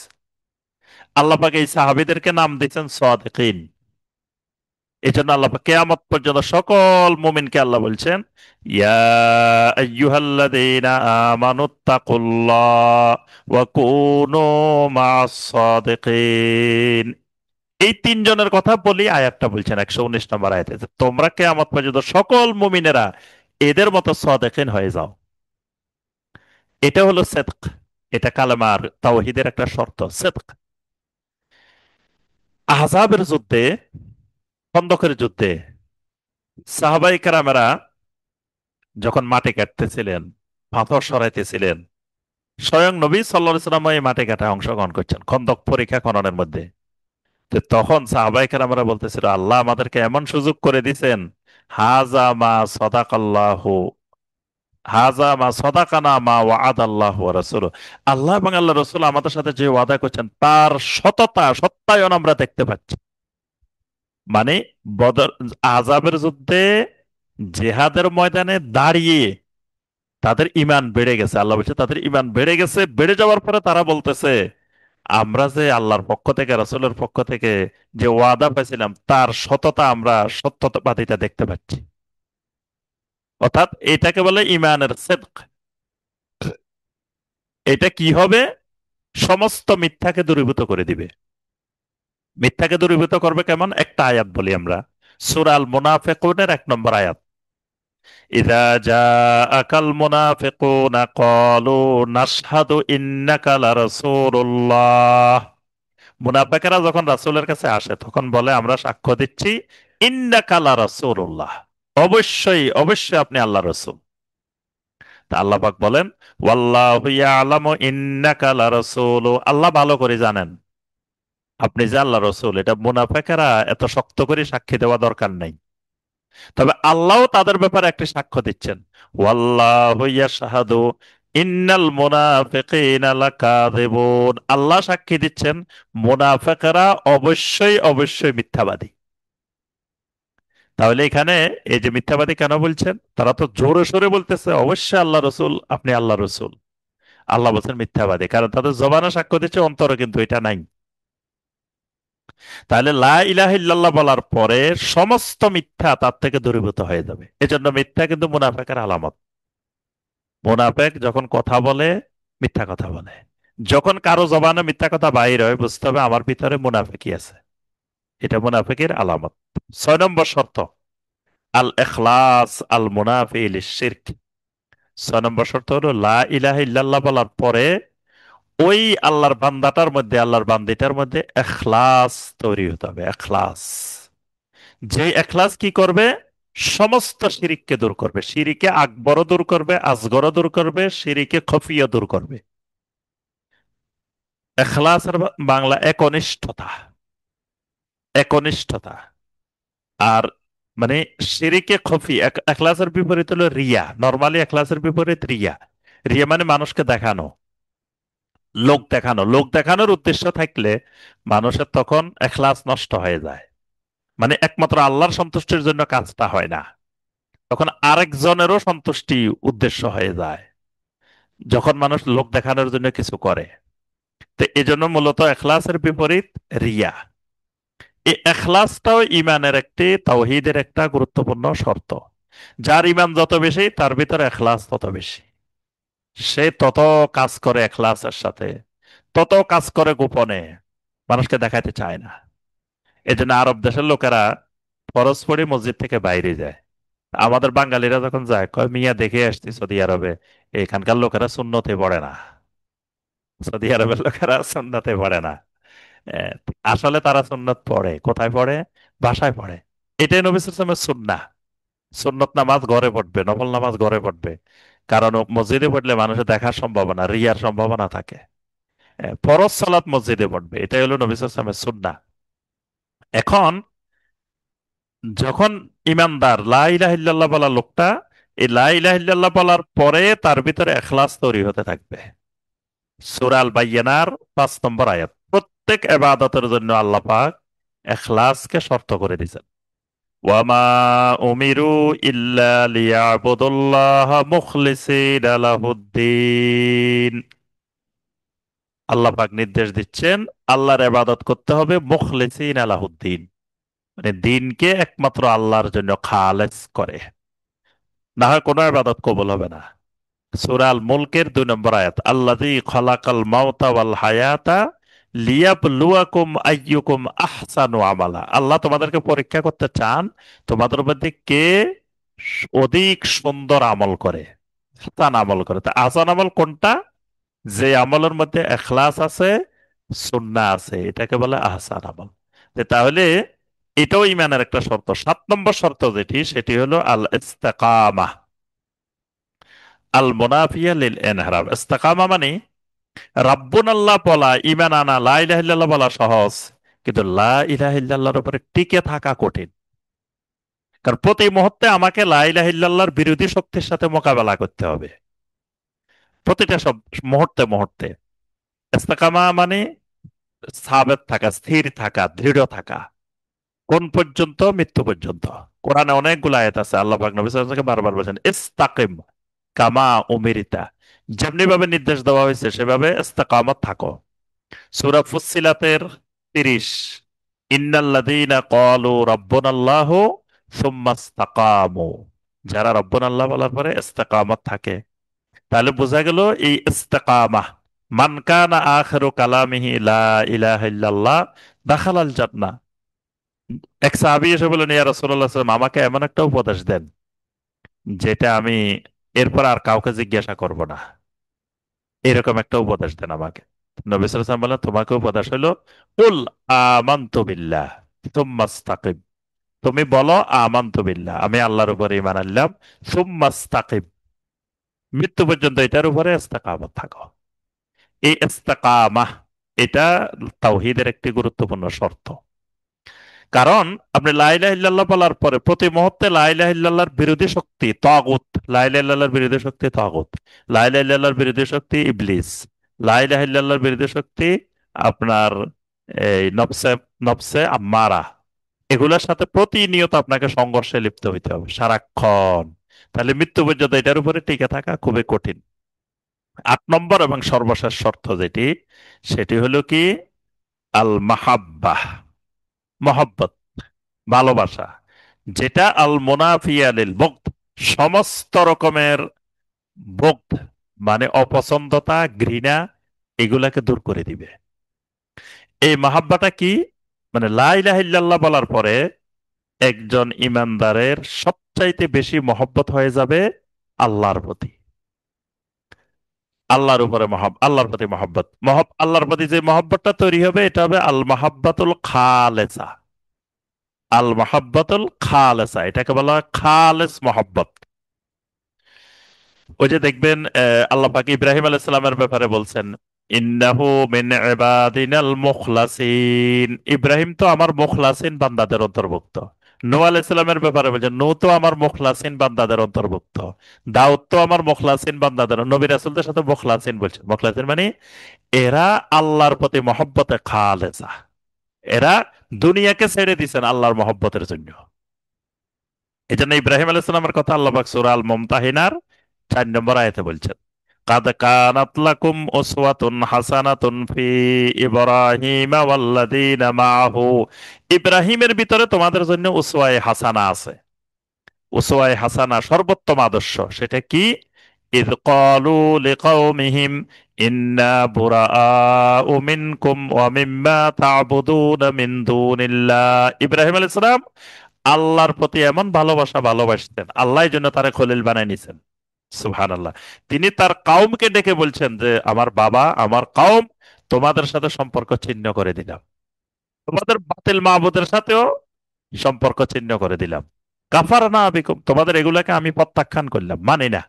আল্লাহ পাক এই সাহাবীদেরকে নাম দিয়েছেন সাদিকিন। এই জন্য আল্লাহ পাক কিয়ামত পর্যন্ত সকল মুমিনকে আল্লাহ বলছেন, ইয়া আইয়ুহাল্লাযীনা আমানুত্তাকুল্লাহ ওয়া কুনু মা'আস সাদিকিন। এই তিনজনের কথা বলি আয়াতটা বলছেন 119 নম্বর আয়াতে, যে তোমরা কিয়ামত পর্যন্ত সকল মুমিনেরা এদের মতো সাদিকিন হয়ে যাও। এটা হলো সিদক। এটা কালেমার তাওহীদের একটা শর্ত, সিদক। আহজাবের যুদ্ধে, খন্দকের যুদ্ধে সাহাবায়ে কেরামেরা যখন মাটি কাটতেছিলেন, পাথর সরাইতেছিলেন, স্বয়ং নবী সাল্লাল্লাহু আলাইহি ওয়াসাল্লাম এই মাটি কাটায় অংশগ্রহণ করছেন খন্দক পরীক্ষা খননের মধ্যে। তো তখন সাহাবায়ে কেরামেরা বলতেছিল, আল্লাহ আমাদেরকে এমন সুযোগ করে দিছেন, হাজা মা সাদাকাল্লাহু, হাজা মা সাদাকানা মা ওয়াদাল্লাহু ওয়া রাসূলুহু, আল্লাহ এবং আল্লাহ রাসূল আমাদের সাথে যে ওয়াদা করছেন তার সততা, সত্যায়ন আমরা দেখতে পাচ্ছি। মানে বদর, আযাবের যুদ্ধে, জিহাদের ময়দানে দাঁড়িয়ে তাদের ঈমান বেড়ে গেছে। আল্লাহ বলছে তাদের ঈমান বেড়ে গেছে। বেড়ে যাওয়ার পরে তারা বলতেছে, আমরা যে আল্লাহর পক্ষ থেকে, রাসূলের পক্ষ থেকে যে ওয়াদা পাইছিলাম তার সততা, আমরা সত্যতাবাদিতা দেখতে পাচ্ছি। অর্থাৎ এটাকে বলে ঈমানের সিদক। এটা কি হবে? সমস্ত মিথ্যাকে দূরীভূত করে দিবে। মিথ্যাকে দূরীভূত করবে কেমন? একটা আয়াত বলি আমরা, সূরা আল মুনাফিকুনের 1 নম্বর আয়াত। ইযা জাআকাল মুনাফিকুনা ক্বালু নাশহাদু ইন্নাকা লারাসূলুল্লাহ। মুনাফিকেরা যখন রাসূলের কাছে আসে তখন বলে, আমরা সাক্ষ্য দিচ্ছি ইন্নাকা লারাসূলুল্লাহ, অবশ্যই অবশ্যই আপনি আল্লাহর রাসূল। তা আল্লাহ পাক বলেন, ওয়াল্লাহু ইয়ালামু ইন্নাকা লারাসূলু, আল্লাহ ভালো করে জানেন আপনি যে আল্লাহর রাসূল। এটা মুনাফিকেরা এত শক্ত করে সাক্ষী দেওয়া দরকার নাই। তবে আল্লাহ তাদের ব্যাপারে একটি সাক্ষ্য দিচ্ছেন, ওয়াল্লাহু ইয়াশহাদু ইন্নাল মুনাফিকিনা লাকাযিবুন, আল্লাহ সাক্ষী দিচ্ছেন মুনাফিকরা অবশ্যই অবশ্যই মিথ্যাবাদী। তাহলে এখানে এই যে মিথ্যাবাদী কেন বলছেন, তারা তো জোরে সোরে বলতেছে অবশ্যই আল্লাহ রসুল, আপনি আল্লাহ রসুল। আল্লাহ বলছেন মিথ্যাবাদী, কারণ তাদের জবানে সাক্ষ্য দিচ্ছে, অন্তরে কিন্তু এটা নাই। তাহলে লা ইলাহা ইল্লাল্লাহ বলার পরে সমস্ত মিথ্যা তার থেকে দূরীভূত হয়ে যাবে। এজন্য মিথ্যা কিন্তু মুনাফেকের আলামত। মুনাফেক যখন কথা বলে, মিথ্যা কথা বলে। যখন কারো জবানে মিথ্যা কথা বাইর হয়, বুঝতে হবে আমার ভিতরে মুনাফেকি আছে। এটা মুনাফেকের আলামত। 6 নম্বর শর্ত, আল ইখলাস আল মুনাফি লিশিরক। 6 নম্বর শর্ত হলো লা ইলাহা ইল্লাল্লাহ বলার পরে ওই আল্লাহর বান্দাটার মধ্যে, আল্লাহর বান্দিটার মধ্যে এখলাস তৈরি হতে হবে। এখলাস, যে এখলাস কি করবে? সমস্ত শিরিককে দূর করবে। শিরিকে আকবরও দূর করবে, আসগরও দূর করবে, শিরিকে খফিয়া দূর করবে। এখলাসের বাংলা একনিষ্ঠতা। একনিষ্ঠতা। আর মানে শিরিকে খফি, এখলাসের বিপরীত হলো রিয়া। নরমালি এখলাসের বিপরীত রিয়া। রিয়া মানে মানুষকে দেখানো, লোক দেখানো। লোক দেখানোর উদ্দেশ্য থাকলে মানুষের তখন এখলাস নষ্ট হয়ে যায়। মানে একমাত্র আল্লাহর সন্তুষ্টির জন্য কাজটা হয় না, তখন আরেকজনেরও সন্তুষ্টি উদ্দেশ্য হয়ে যায়। যখন মানুষ লোক দেখানোর জন্য কিছু করে। তো এই জন্য মূলত এখলাসের বিপরীত রিয়া। এই এখলাসটাও ইমানের একটি, তাওহীদের একটা গুরুত্বপূর্ণ শর্ত। যার ইমান যত বেশি তার ভিতরে এখলাস তত বেশি। সে তত কাজ করে এখলাসের সাথে, তত কাজ করে গোপনে, মানুষকে দেখাতে চায় না। এই জন্য আরব দেশের লোকেরা ফরজ পড়ে মসজিদ থেকে বাইরে যায়। আমাদের বাঙালিরা যখন যায় কয়, মিয়া দেখে আসছি সৌদি আরবে এখানকার লোকেরা সুন্নতে পড়ে না। সৌদি আরবের লোকেরা সুন্নতে পড়ে না। আহ, আসলে তারা সুন্নত পড়ে, কোথায় পড়ে? বাসায় পড়ে। এটাই নবী সাল্লাল্লাহু আলাইহি ওয়াসাল্লামের সুন্নাহ। সুন্নত নামাজ ঘরে পড়বে, নফল নামাজ ঘরে পড়বে। কারণ মসজিদে পড়লে মানুষের দেখার সম্ভাবনা, রিয়ার সম্ভাবনা থাকে। ফরজ সালাত মসজিদে পড়বে, এটাই হলো নবী সাল্লাল্লাহু আলাইহি ওয়াসাল্লামের সুন্নাহ। এখন যখন ইমানদার লা ইলাহা ইল্লাল্লাহ বলা লোকটা, এই লা ইলাহা ইল্লাল্লাহ বলার পরে তার ভিতরে এখলাস তৈরি হতে থাকবে। সূরা আল বাইয়িনার 5 নম্বর আয়াত। প্রত্যেক ইবাদতের জন্য আল্লাহ পাক এখলাসকে শর্ত করে দিয়েছেন। ওয়ামা উমিরু ইল্লা লিয়াবুদুল্লাহ মুখলিসিনা লাহুদ্দিন। আল্লাহ পাক নির্দেশ দিচ্ছেন আল্লাহর ইবাদত করতে হবে মুখলিসিনা লাহুদ্দিন, মানে দিনকে একমাত্র আল্লাহর জন্য খালেস করে, না হয় কোনো ইবাদত কবুল হবে না। সূরা আল মুলকের 2 নম্বর আয়াত, আল্লাযী খালাকাল মাউতা ওয়াল হায়াতা লিয়াবলুয়াকুম আইয়ুকুম আহসানু আমালা। আল্লাহ তোমাদেরকে পরীক্ষা করতে চান তোমাদের মধ্যে কে অধিক সুন্দর আমল করে, আহসান আমল করে। তা আহসান আমল কোনটা? যে আমলের মধ্যে এখলাস আছে, সুন্নাহ আছে, এটাকে বলে আহসান আমল। তাহলে এটাও ইমানের একটা শর্ত। 7 নম্বর শর্ত যেটি, সেটি হলো আল ইস্তেকামা, আল মুনাফিয়া লিল ইনহিরাফ। ইস্তেকামা মানে রাব্বুন আল্লাহ বলা, ঈমান আনা, লা ইলাহা ইল্লাল্লাহ বলা সহজ, কিন্তু লা ইলাহা ইল্লাল্লাহর উপরে টিকে থাকা কঠিন। কারণ প্রতি মুহূর্তে আমাকে লা ইলাহা ইল্লাল্লাহর বিরোধী শক্তির সাথে মোকাবেলা করতে হবে, প্রতিটা সব মুহূর্তে মুহূর্তে। ইস্তেকামা মানে সাবেত থাকা, স্থির থাকা, দৃঢ় থাকা। কোন পর্যন্ত? মৃত্যু পর্যন্ত। কোরআনে অনেকগুলো আয়াত আছে, আল্লাহ পাক নবী সাল্লাল্লাহু আলাইহি ওয়াসাল্লামকে বারবার বলেছেন ইস্তাকিম কামা উমিরিতা। যেমনি ভাবে নির্দেশ দেওয়া হয়েছে সেভাবে ইস্তেকামত থাকো। সূরা ফুসসিলাতের 30, ইন্নাল্লাযীনা ক্বালু রাব্বুনাল্লাহু সুম্মা ইসতাকামু। যারা রব্বুনাল্লাহ বলার পরে ইস্তেকামত থাকে, তাহলে বোঝা গেল এই ইস্তেকামা, মান কানা আখিরু কালামিহি লা ইলাহা ইল্লাল্লাহ দাখালাল জান্নাহ। এক সাহাবী এসে বললেন, ইয়া রাসূলুল্লাহ সাল্লাল্লাহু আলাইহি ওয়াসাল্লাম, আমাকে এমন একটা উপদেশ দেন যেটা আমি এরপর আর কাউকে জিজ্ঞাসা করব না, এরকম একটা উপদেশ দেন আমাকে। নবী সাল্লাল্লাহু আলাইহি ওয়াসাল্লাম বললেন, তোমাকে উপদেশ হলো কুল আমানতু বিল্লাহ সুম্মা ইসতাকিম। তুমি বলো আমানতু বিল্লাহ, আমি আল্লাহর উপরে ঈমান আনলাম, সুম্মা ইসতাকিম, মৃত্যু পর্যন্ত এটার উপরে ইস্তেকামত থাকো। এই ইস্তেকামাহ, এটা তাওহীদের একটি গুরুত্বপূর্ণ শর্ত। কারণ আপনি লা ইলাহা ইল্লাল্লাহ বলার পরে প্রতি মুহূর্তে লা ইলাহা ইল্লাল্লাহর বিরোধী শক্তি তাগুত, লা ইলাহা ইল্লাল্লাহর বিরোধী শক্তি তাগুত, লা ইলাহা ইল্লাল্লাহর বিরোধী শক্তি ইবলিস, লা ইলাহা ইল্লাল্লাহর বিরোধী শক্তি আপনার এই নফসে, নফসে আম্মারা। এগুলোর সাথে প্রতিনিয়ত আপনাকে সংঘর্ষে লিপ্ত হইতে হবে সারাক্ষণ। তাহলে মৃত্যু পর্যন্ত এটার উপরে টিকে থাকা খুবই কঠিন। 8 নম্বর এবং সর্বশেষ শর্ত যেটি, সেটি হলো কি আল মাহাব্বাহ, মহব্বত, ভালোবাসা, যেটা আল মুনাফিয়া লিল বুগদ, সমস্ত রকমের বুগদ মানে অপছন্দতা, ঘৃণা, এগুলাকে দূর করে দিবে। এই মাহাব্বাটা কি? মানে লা ইলাহা ইল্লাল্লাহ বলার পরে একজন ইমানদারের সবচাইতে বেশি মহব্বত হয়ে যাবে আল্লাহর প্রতি। আল্লাহর উপরে আল্লাহর প্রতি মহব্বত, আল্লাহর প্রতি যে মহব্বতটা তৈরি হবে এটা হবে আল মাহাব্বাতুল খালেসা। আল মাহাব্বাতুল খালেসা, এটাকে বলা হয় খালেস মহব্বত। ওই যে দেখবেন আল্লাহ পাক ইব্রাহিম আলাইহিস সালামের ব্যাপারে বলছেন, ইন্নাহু মিন ইবাদিনাল মুখলাসিন। ইব্রাহিম তো আমার মুখলাসিন বান্দাদের অন্তর্ভুক্ত। নূহ আলাইহিস সালামের ব্যাপারে বলছেন, নূহ তো আমার মুখলাসিন বান্দাদের অন্তর্ভুক্ত। দাউদ তো আমার মুখলাসিন বান্দাদের। নবী রাসূলদের সাথে মুখলাসিন বলছেন। মুখলাসিন মানে এরা আল্লাহর প্রতি মহব্বতে খালেসা, এরা দুনিয়াকে ছেড়ে দিয়েছেন আল্লাহর মহব্বতের জন্য। এই জন্য ইব্রাহিম আলাইহিস সালামের কথা আল্লাহ পাক সূরা আল মুমতাহিনার 4 নম্বর আয়াতে বলছেন, কাদ কানাত লাকুম উসওয়াতুন হাসানাতুন ফি ইব্রাহিম ওয়াল্লাযীনা মাআহু, ইব্রাহিমের ভিতরে তোমাদের জন্য উসওয়ায়ে হাসানা আছে। উসওয়ায়ে হাসানা সর্বোত্তম আদর্শ, সেটা কি? ইয ক্বালু লিকাওমিহিম ইন্না বুরাআউ মিনকুম ওয়া মিম্মা তা'বুদুনা মিন দুনিল্লাহ। ইব্রাহিম আলাইহিস সালাম আল্লাহর প্রতি এমন ভালোবাসা ভালোবাসতেন, আল্লাহর জন্য তারে খলিল বানাই নিছেন। সুবহানাল্লাহ। তিনি তার কাউমকে ডেকে বলছেন যে আমার বাবা, আমার কাউম, তোমাদের সাথে সম্পর্ক ছিন্ন করে দিলাম, তোমাদের বাতিল মাবুদের সাথেও সম্পর্ক ছিন্ন করে দিলাম। কাফারনা বিকুম, তোমাদের এগুলাকে আমি প্রত্যাখ্যান করলাম, মানি না।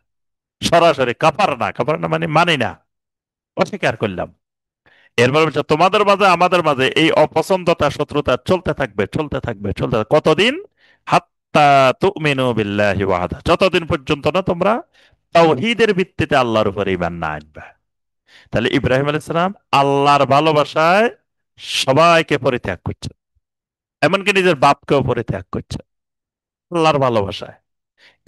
সরাসরি কাফারনা, কাফারনা মানে মানি না, অস্বীকার করলাম। এরপর বলছে তোমাদের মাঝে আমাদের মাঝে এই অপছন্দতা শত্রুতা চলতে থাকবে, চলতে থাকবে, চলতে থাকবে। কতদিন? হাত্তা তুমিনু বিল্লাহি ওয়াহদা, যতদিন পর্যন্ত না তোমরা তাওহীদের ভিত্তিতে আল্লাহর উপর ঈমান না আনবে। তাহলে ইব্রাহিম আলাইহিস সালাম আল্লাহর ভালোবাসায় সবাইকে পরিত্যাগ করছে, এমনকি নিজের বাপকেও পরিত্যাগ করছে আল্লাহর ভালোবাসায়।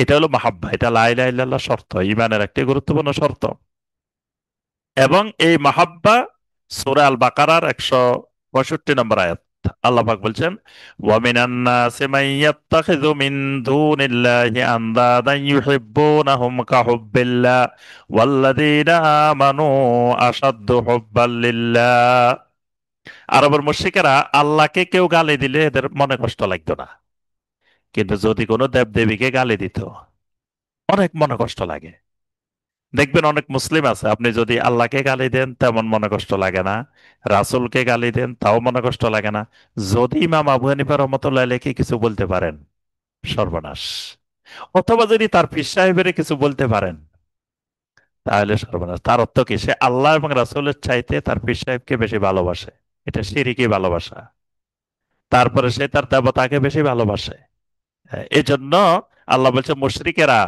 এটা হলো মাহাব্বা, এটা লা ইলাহা ইল্লাল্লাহ শর্ত, ঈমানের একটি গুরুত্বপূর্ণ শর্ত। এবং এই মাহাব্বা সূরা আল বাকারার 165 নম্বর আয়াত, আল্লাহ পাক বলছেন ওয়া মিনান নাসি মান ইয়াত্তাখিযু মিন দুনিল্লাহি আনদাদান ইউহিব্বুনাহুম কাহুব্বিল্লাহ ওয়াল্লাযীনা আমানু আশাদ্দু হুব্বাল লিল্লাহ। আরবের মুশরিকেরা আল্লাহকে কেউ গালি দিলে এদের মনে কষ্ট লাগতো না, কিন্তু যদি কোনো দেবদেবীকে গালি দিত অনেক মনে কষ্ট লাগে। দেখবেন অনেক মুসলিম আছে, আপনি যদি আল্লাহকে গালি দেন তেমন মনে কষ্ট লাগে না, রাসূলকে গালি দেন তাও মনে কষ্ট লাগে না। যদি ইমাম আবু হানিফা রহমতুল্লাহ আলাইহি কিছু বলতে পারেন, সর্বনাশ। অথবা যদি তার পীর সাহেবের কিছু বলতে পারেন, তাহলে সর্বনাশ। তার অর্থ কি? সে আল্লাহ এবং রাসূলের চাইতে তার পীর সাহেবকে বেশি ভালোবাসে, এটা শিরকি ভালোবাসা। তারপরে সে তার দেবতাকে বেশি ভালোবাসে। এই জন্য আল্লাহ বলছে মুশরিকেরা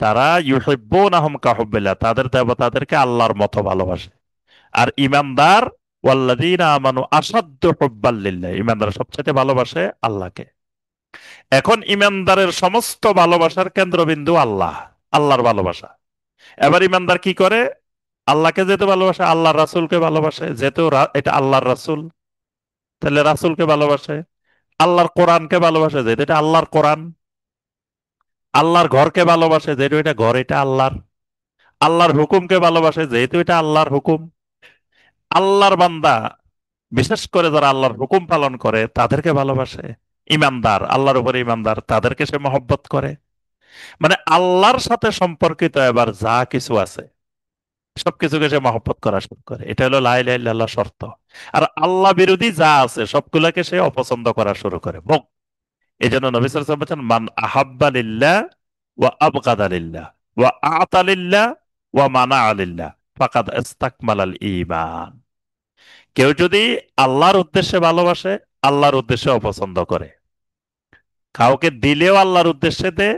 তারা ইউহিব্বুনাহুম কাহুব্বিল্লাহ, তাদের দেবতাদেরকে আল্লাহর মতো ভালোবাসে। আর ইমানদার ওয়াল্লাযীনা আমানু আসাদ্দু হুব্বাল লিল্লাহ, ইমানদার সবচেয়ে ভালোবাসে আল্লাহকে। এখন ইমানদারের সমস্ত ভালোবাসার কেন্দ্রবিন্দু আল্লাহ, আল্লাহর ভালোবাসা। এবার ইমানদার কি করে? আল্লাহকে যেহেতু ভালোবাসে, আল্লাহর রাসূলকে ভালোবাসে, যেহেতু এটা আল্লাহর রাসূল, তাহলে রাসূলকে ভালোবাসে। আল্লাহর কোরআনকে ভালোবাসে, যেহেতু এটা আল্লাহর কোরআন। আল্লাহর ঘরকে ভালোবাসে, যেহেতু এটা ঘর, এটা আল্লাহর। আল্লাহর হুকুমকে ভালোবাসে, যেহেতু এটা আল্লাহর হুকুম। আল্লাহর বান্দা, বিশেষ করে যারা আল্লাহর হুকুম পালন করে তাদেরকে ভালোবাসে। ইমানদার, আল্লাহর উপরে ইমানদার, তাদেরকে সে মহব্বত করে। মানে আল্লাহর সাথে সম্পর্কিত এবার যা কিছু আছে সবকিছুকে সে মহব্বত করা শুরু করে। এটা হলো লা ইলাহা ইল্লাল্লাহ শর্ত। আর আল্লাহ বিরোধী যা আছে সবগুলাকে সে অপছন্দ করা শুরু করে। এই জন্য নবী সাল্লাল্লাহু আলাইহি ওয়াসাল্লাম বলেছেন মান আহাব্বা লিল্লাহ ওয়া আবগাদা লিল্লাহ ওয়া আ'তা লিল্লাহ ওয়া মানা'a লিল্লাহ ফাকাদ ইসতাকমালাল ঈমান। কেউ যদি আল্লাহর উদ্দেশ্যে ভালোবাসে, আল্লাহর উদ্দেশ্যে অপছন্দ করে, কাউকে দিলেও আল্লাহর উদ্দেশ্যে দে,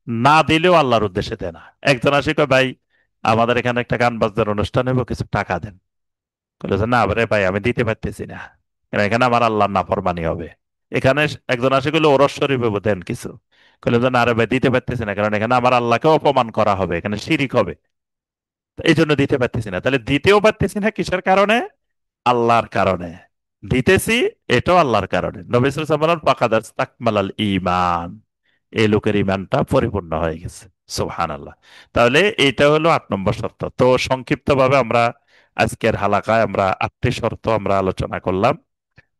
না দিলেও আল্লাহর উদ্দেশ্যে দে না। একজন আসি কয় ভাই আমাদের এখানে একটা গান বাজনার অনুষ্ঠান হইব, কিছু টাকা দেন। বলে যে না রে ভাই আমি দিতে পারতেছি না, কারণ এখানে আমার আল্লাহর নাফরমানি হবে। এখানে একজন আসে কইলো ওরস শরীফ হইব, দেন কিছু। কইলো যে না রে ভাই দিতে পারতেছি না, কারণ এখানে আমার আল্লাহকে অপমান করা হবে, এখানে শিরিক হবে, এই জন্য দিতে পারতেছি না। তাহলে দিতেও পারতেছি না কিসের কারণে? আল্লাহর কারণে। দিতেছি এটাও আল্লাহর কারণে। নবী সাল্লাল্লাহু আলাইহি ওয়াসাল্লাম ফাকাদ ইসতাকমালাল ঈমান, এই লোকের ঈমানটা পরিপূর্ণ হয়ে গেছে। সুবহানাল্লাহ। তাহলে এইটা হলো 8 নম্বর শর্ত। তো সংক্ষিপ্তভাবে আমরা আজকের হালাকায় আমরা 8টি শর্ত আমরা আলোচনা করলাম।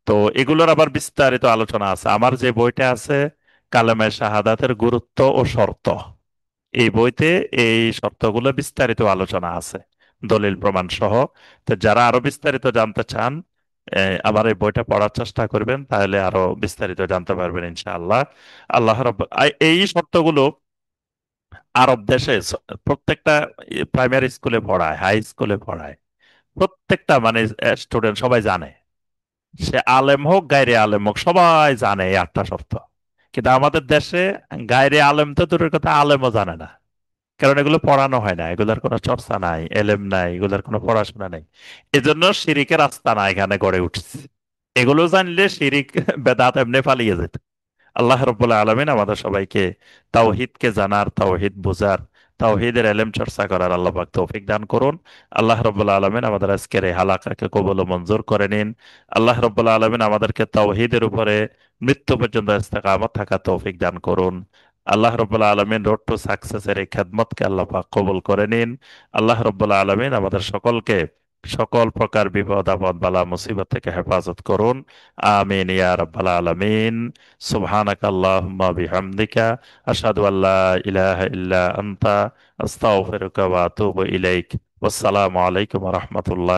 তো এগুলোর আবার বিস্তারিত আলোচনা আছে আমার যে বইটা আছে, কালেমে শাহাদাতের গুরুত্ব ও শর্ত, এই বইতে এই শর্তগুলো বিস্তারিত আলোচনা আছে, দলিল প্রমাণ সহ। তো যারা আরো বিস্তারিত জানতে চান, আমার এই বইটা পড়ার চেষ্টা করবেন, তাহলে আরো বিস্তারিত জানতে পারবেন ইনশাআল্লাহ। আল্লাহ রাব্বুল এই শর্তগুলো আরব দেশে প্রত্যেকটা প্রাইমারি স্কুলে পড়ায়, হাই স্কুলে পড়ায়, প্রত্যেকটা মানে স্টুডেন্ট সবাই জানে। সে আলেম হোক গায়রে আলেম হোক সবাই জানে এই 8টা শর্ত। কিন্তু আমাদের দেশে গায়রে আলেম তো দূরের কথা, আলেমও জানে না। কারণ এগুলো পড়ানো হয় না, এগুলোর কোনো চর্চা নাই, এলেম নাই, এগুলোর কোনো পড়াশোনা নাই। এজন্য শিরিকের আস্তানা এখানে গড়ে উঠছে। এগুলো জানলে শিরিক বেদাত এমনি পালিয়ে যেত। আল্লাহ রাব্বুল আলামিন আমাদের সবাইকে তাওহীদকে জানার, তাওহীদ বোঝার, তাওহীদের এলেম চর্চা করার আল্লাহ পাক তৌফিক দান করুন। আল্লাহ রাব্বুল আলামিন আমাদের আজকের এই হালাকাকে কবুল ও মঞ্জুর করে নিন। আল্লাহ রাব্বুল আলামিন আমাদেরকে তাওহীদের উপরে মৃত্যু পর্যন্ত ইস্তেকামত থাকা তৌফিক দান করুন। আল্লাহ রাব্বুল আলামিন রোড টু সাকসেসের এই খেদমতকে আল্লাহ পাক কবুল করে নিন। আল্লাহ রাব্বুল আলামিন আমাদের সকলকে সকল প্রকার বিপদ আপদ বালা মুসিবত থেকে হেফাজত করুন। আমিন ইয়া রাব্বাল আলামিন। সুবহানাকা আল্লাহুম্মা বিহামদিকা আশহাদু আল্লা ইলাহা ইল্লা আনতা আস্তাগফিরুকা ওয়া আতুবু ইলাইক। ওয়াসসালামু আলাইকুম ওয়া রাহমাতুল্লাহ।